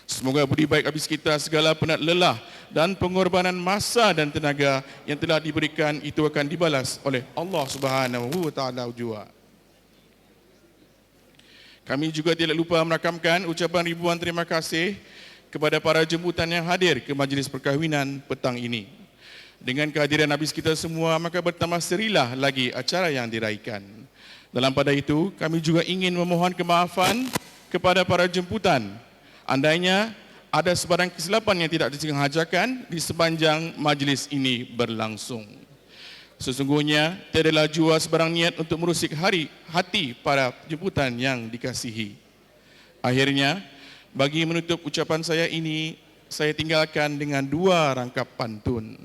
G: Semoga budi baik habis kita segala penat lelah dan pengorbanan masa dan tenaga yang telah diberikan itu akan dibalas oleh Allah Subhanahu wa taala jua. Kami juga tidak lupa merakamkan ucapan ribuan terima kasih kepada para jemputan yang hadir ke majlis perkahwinan petang ini. Dengan kehadiran habis kita semua, maka bertambah serilah lagi acara yang diraikan. Dalam pada itu, kami juga ingin memohon kemaafan kepada para jemputan. Andainya ada sebarang kesilapan yang tidak disengajakan di sepanjang majlis ini berlangsung. Sesungguhnya, tiadalah jua sebarang niat untuk merusik hati para jemputan yang dikasihi. Akhirnya, bagi menutup ucapan saya ini, saya tinggalkan dengan dua rangkap pantun.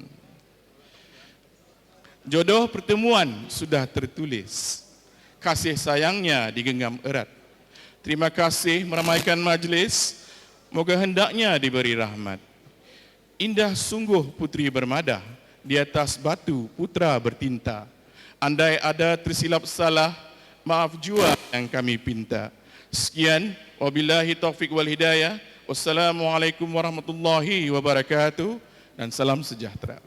G: Jodoh pertemuan sudah tertulis, kasih sayangnya digenggam erat. Terima kasih meramaikan majlis, moga hendaknya diberi rahmat. Indah sungguh putri bermadah, di atas batu putra bertinta. Andai ada tersilap salah, maaf jua yang kami pinta. Sekian, wabillahi taufiq wal hidayah. Wassalamualaikum warahmatullahi wabarakatuh dan salam sejahtera.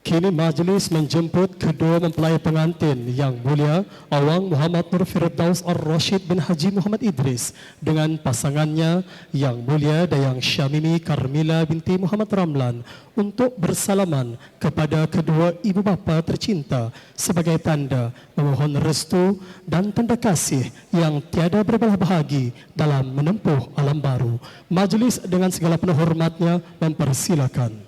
A: Kini majlis menjemput kedua mempelai pengantin yang mulia Awang Muhammad Nur Firdaus Ar-Rashid bin Haji Muhammad Idris dengan pasangannya yang mulia Dayang Syamimi Karmila binti Muhammad Ramlan untuk bersalaman kepada kedua ibu bapa tercinta sebagai tanda memohon restu dan tanda kasih yang tiada berbelah bahagi dalam menempuh alam baru. Majlis dengan segala penuh hormatnya mempersilakan.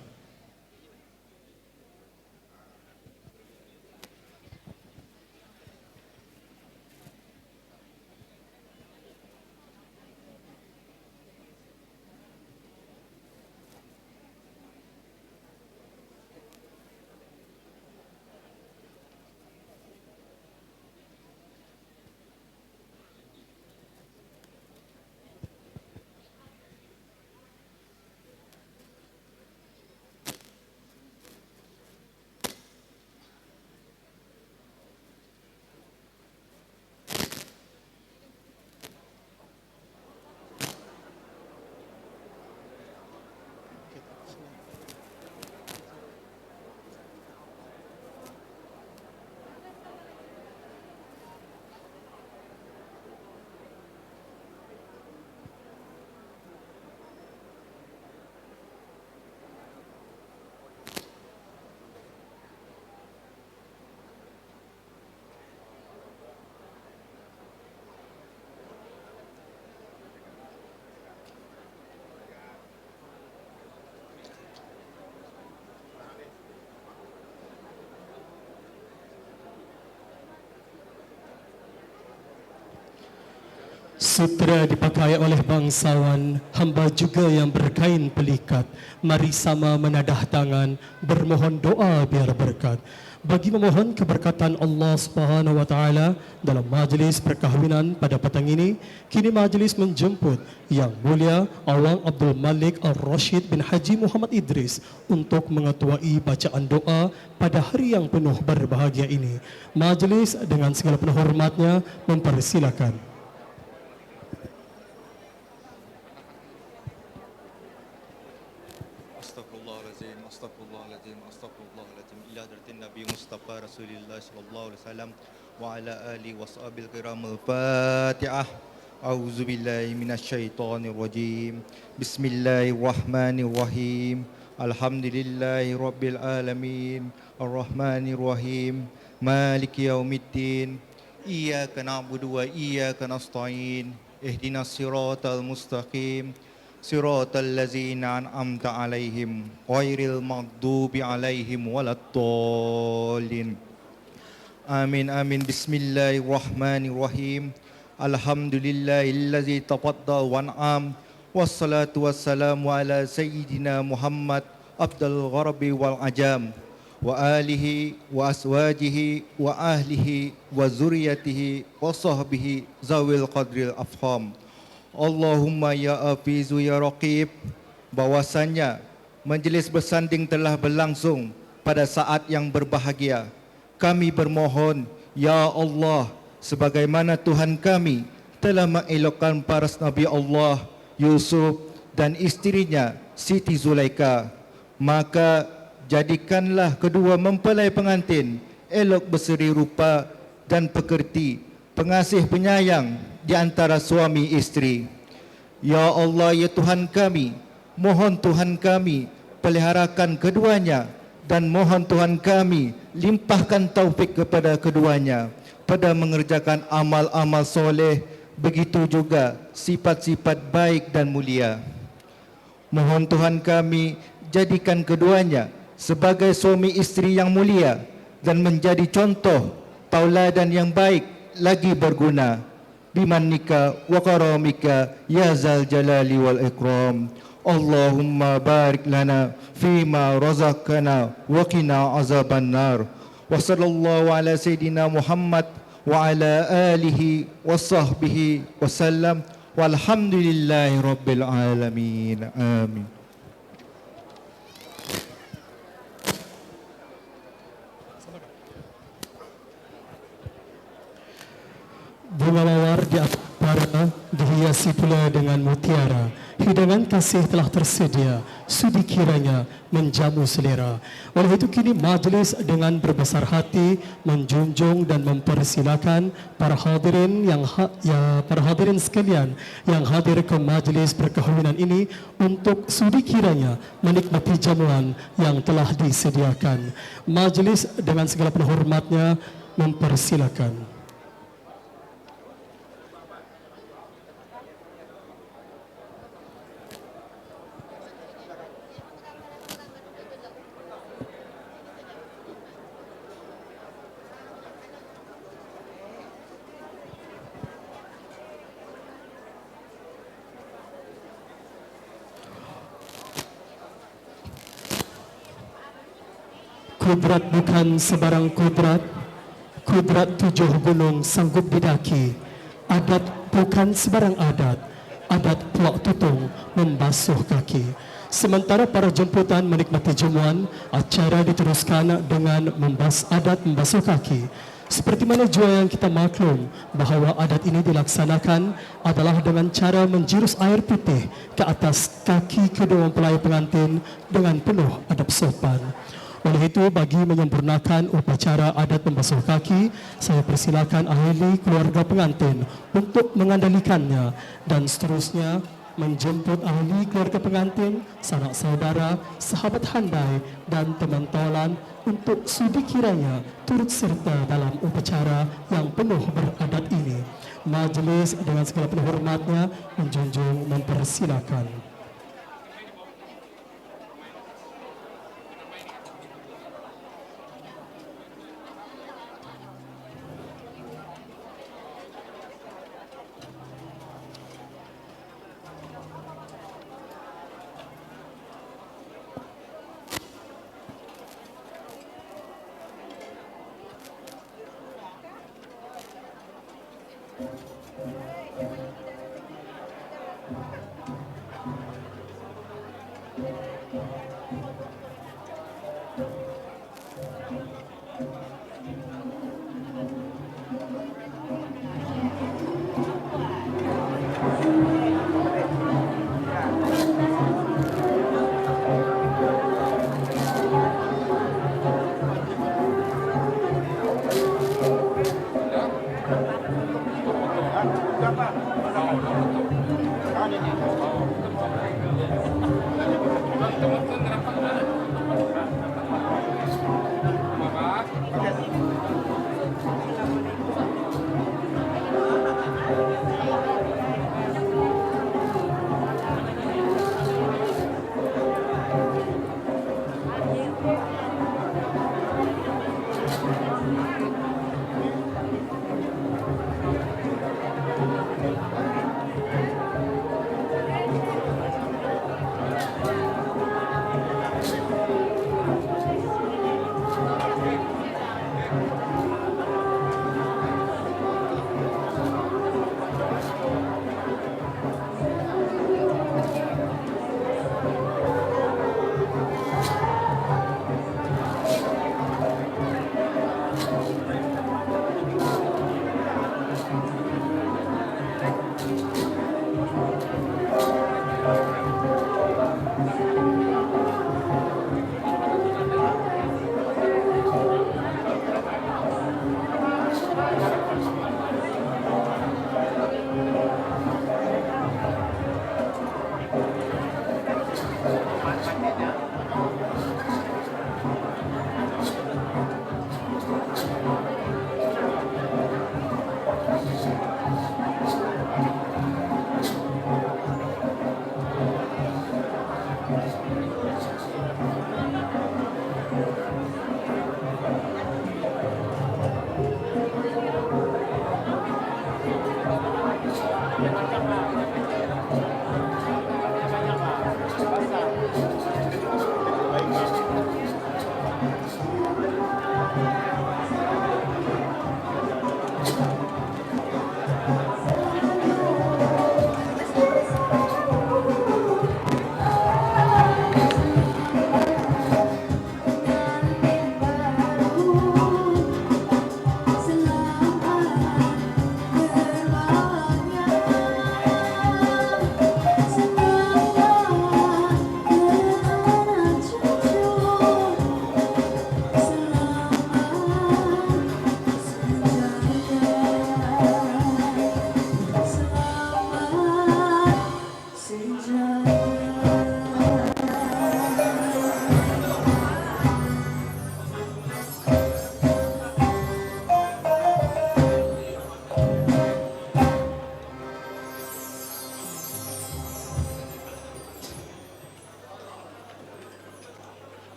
A: Sutra dipakai oleh bangsawan, hamba juga yang berkain pelikat. Mari sama menadah tangan, bermohon doa biar berkat. Bagi memohon keberkatan Allah Subhanahu wa taala dalam majlis perkahwinan pada petang ini, kini majlis menjemput yang mulia Awang Abdul Malik Ar-Rashid bin Haji Muhammad Idris untuk mengetuai bacaan doa pada hari yang penuh berbahagia ini. Majlis dengan segala penuh hormatnya mempersilakan.
C: Nabi Mustafa Rasulullah sallallahu alaihi wasallam wa ala alihi washabil kiram. Al-Fatihah. A'udzubillahi minasyaitonir rajim. Bismillahirrahmanirrahim. Alhamdulillahirabbil alamin. Arrahmanir rahim. Maliki yaumiddin. Iyyaka na'budu wa iyyaka nasta'in. Ihdinas siratal mustaqim. Siratal ladzina an'amta 'alaihim ghairil maghdubi 'alaihim waladdallin. Amin amin. Bismillahirrahmanirrahim. Alhamdulillahillazi tafaddal wa an'am. Wassalatu wassalamu ala sayyidina Muhammad afdal gharabi wal ajam wa alihi wa aswajihi wa ahlihi wa zuriyatihi wa sahbihi zawil qadril afham. Allahumma ya Afizu ya Raqib. Bahwasannya majlis bersanding telah berlangsung pada saat yang berbahagia. Kami bermohon, ya Allah, sebagaimana Tuhan kami telah mengelokkan para Nabi Allah Yusuf dan isterinya Siti Zulaika, maka jadikanlah kedua mempelai pengantin elok berseri rupa dan pekerti, pengasih penyayang di antara suami isteri. Ya Allah, ya Tuhan kami, mohon Tuhan kami peliharakan keduanya, dan mohon Tuhan kami limpahkan taufik kepada keduanya pada mengerjakan amal-amal soleh, begitu juga sifat-sifat baik dan mulia. Mohon Tuhan kami jadikan keduanya sebagai suami isteri yang mulia dan menjadi contoh tauladan yang baik lagi berguna. Bimannika wa karamika ya zal jalali wal ikram. Allahumma barik lana fima razaqana wa qina azaban nar. Wa sallallahu ala sayidina Muhammad wa ala alihi wa sahbihi wa sallam. Walhamdulillahi rabbil alamin. Amin.
A: Bunga mawar di atas bara dihiasi pula dengan mutiara. Hidangan kasih telah tersedia, sudi kiranya menjamu selera. Oleh itu kini majlis dengan berbesar hati menjunjung dan mempersilakan para hadirin para hadirin sekalian yang hadir ke majlis perkahwinan ini untuk sudi kiranya menikmati jamuan yang telah disediakan. Majlis dengan segala penghormatnya mempersilakan. Kudrat bukan sebarang kudrat, kudrat 7 gunung sanggup didaki. Adat bukan sebarang adat, adat puak tutung membasuh kaki. Sementara para jemputan menikmati jamuan, acara diteruskan dengan adat membasuh kaki. Seperti mana jua yang kita maklum bahawa adat ini dilaksanakan adalah dengan cara menjurus air putih ke atas kaki kedua mempelai pengantin dengan penuh adab sopan. Oleh itu, bagi menyempurnakan upacara adat membasuh kaki, saya persilakan ahli keluarga pengantin untuk mengandalikannya dan seterusnya menjemput ahli keluarga pengantin, sanak saudara, sahabat handai dan teman tolan untuk sudi kiranya turut serta dalam upacara yang penuh beradat ini. Majlis dengan segala penghormatnya menjunjung mempersilakan.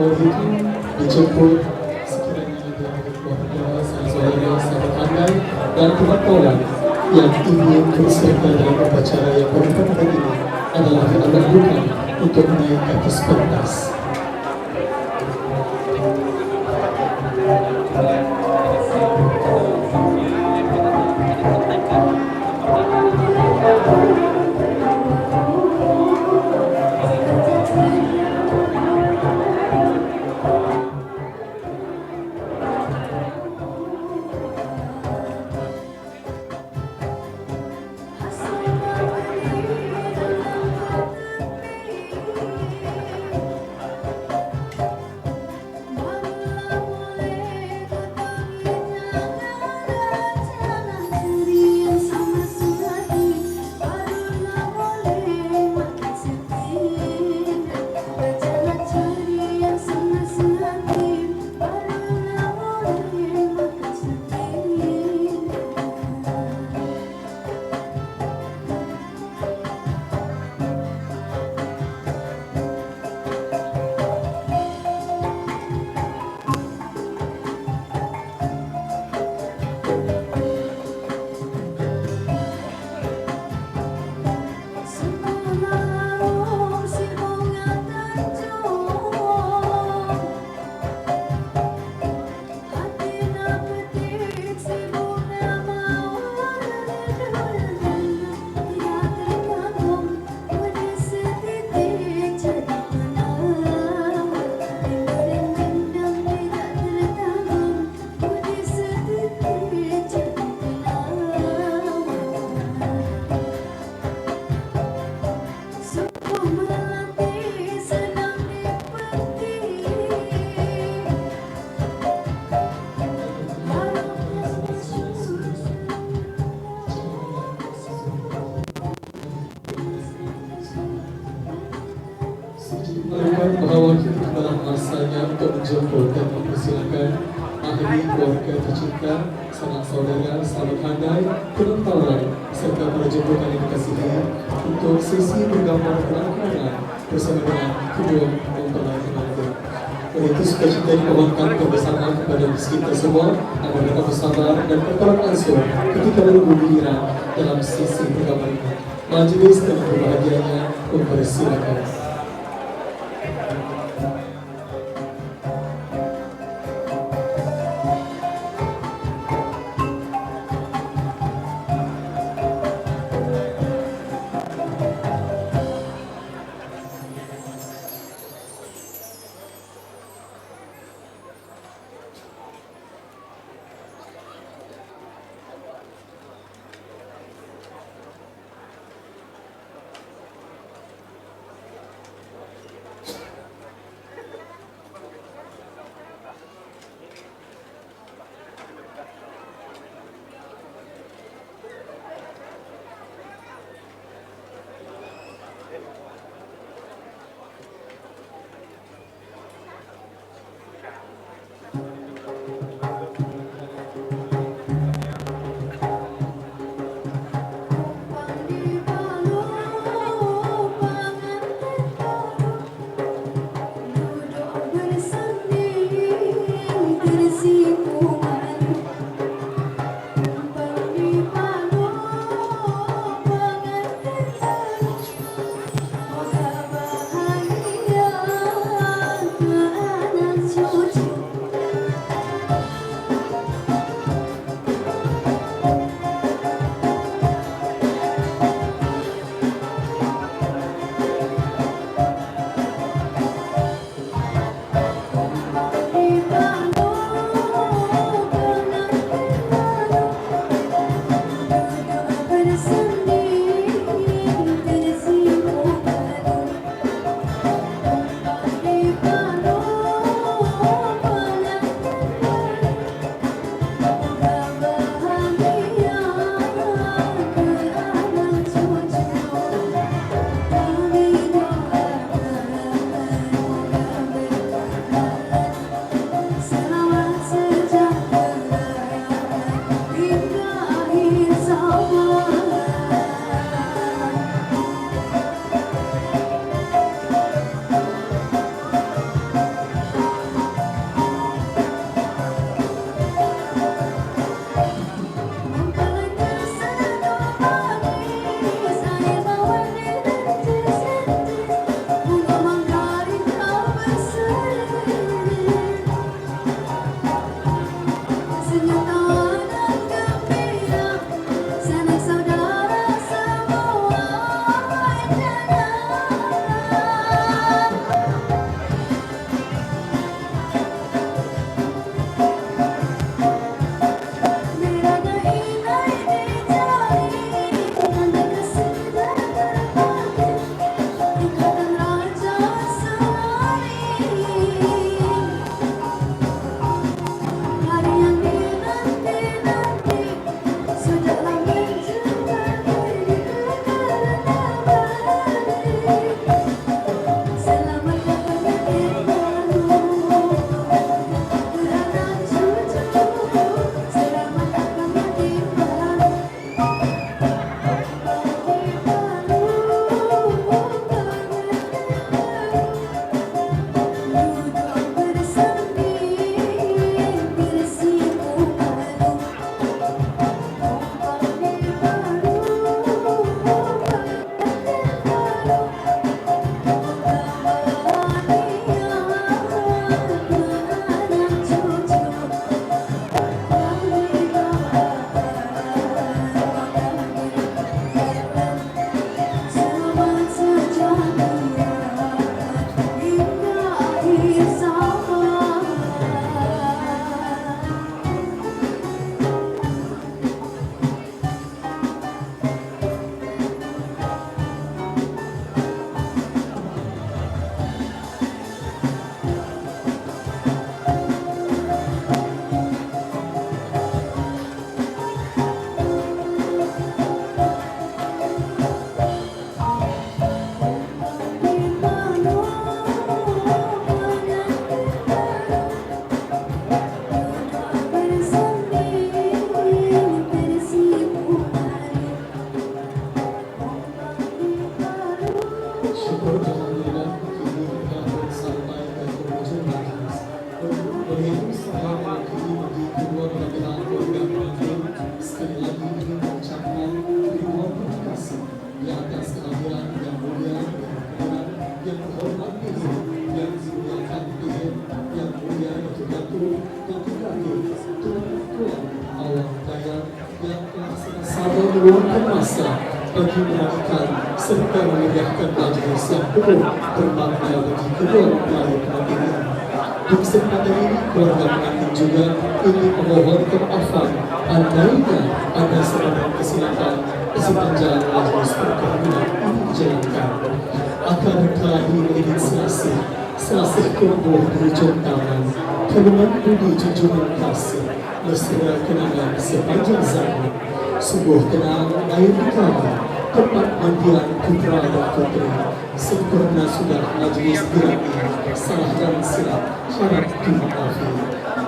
A: Begitu dijemput sekiranya ada keluarga, saudara, sahabat pandai dan teman kawan yang ingin berserta dalam upacara yang berikut ini adalah anak bukan untuk naik ke atas pentas. Bahwa dalam masanya untuk menjemput dan mempersilakan ahli keluarga tercinta, sanak saudara, sahabat handai, teman kawan, serta para jemputan yang dikasihi untuk sesi bergambar penangkaran bersama dengan kedua mempelai pengantin. Oleh itu sukacita dipahamkan kebersamaan kepada kita semua agar dapat bersabar dan bertolak langsung ketika menunggu giliran dalam sesi bergambar ini. Majelis dengan berbahagianya mempersilakan. Syukur alhamdulillah kini telah sampai ke penghujung majlis. Begitu saya mewakili bagi kedua belah pihak keluarga pengantin sekali lagi ingin mengucapkan ribuan terima kasih di atas kehadiran yang mulia, yang terhormat ini, yang dimuliakan ini, yang mulia Datuk Datuk, yang terakhir tuan-tuan awak daya yang telah sama-sama meluangkan masa bagi meraihkan serta memeriahkan majlis yang penuh bermakna bagi kedua mempelai pengantin ini. Di kesempatan ini, keluarga pengantin juga ingin memohon kemaafan andainya ada sebarang kesilapan sepanjang majlis perkahwinan ini dijalankan. Akan berkelahi menjadi selasih tumbuh di ujung tangan, kemenang budi junjungan kasih, mesra kenangan sepanjang zaman. Sungguh tenang air di kami, tempat mandian putra dan putri. Sempurna sudah majlis diraih, salah dan silap harap dimaafi.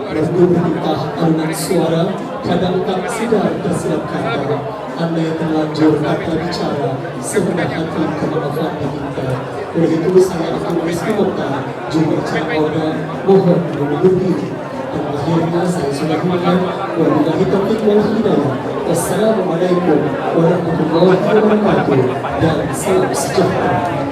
A: Merdu berintah alunan suara, kadang tak sedar tersilap kata. Andai terlanjur kata bicara, sehendak hati kemaafan diminta. Oleh itu saya akan meminta juga Cakawda mohon mengundur diri. Dan akhirnya saya sudah mengucapkan wabillahi taufiq wal hidayah. Wassalamualaikum warahmatullahi wabarakatuh dan salam sejahtera.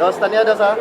H: Dos, tanya dos ah.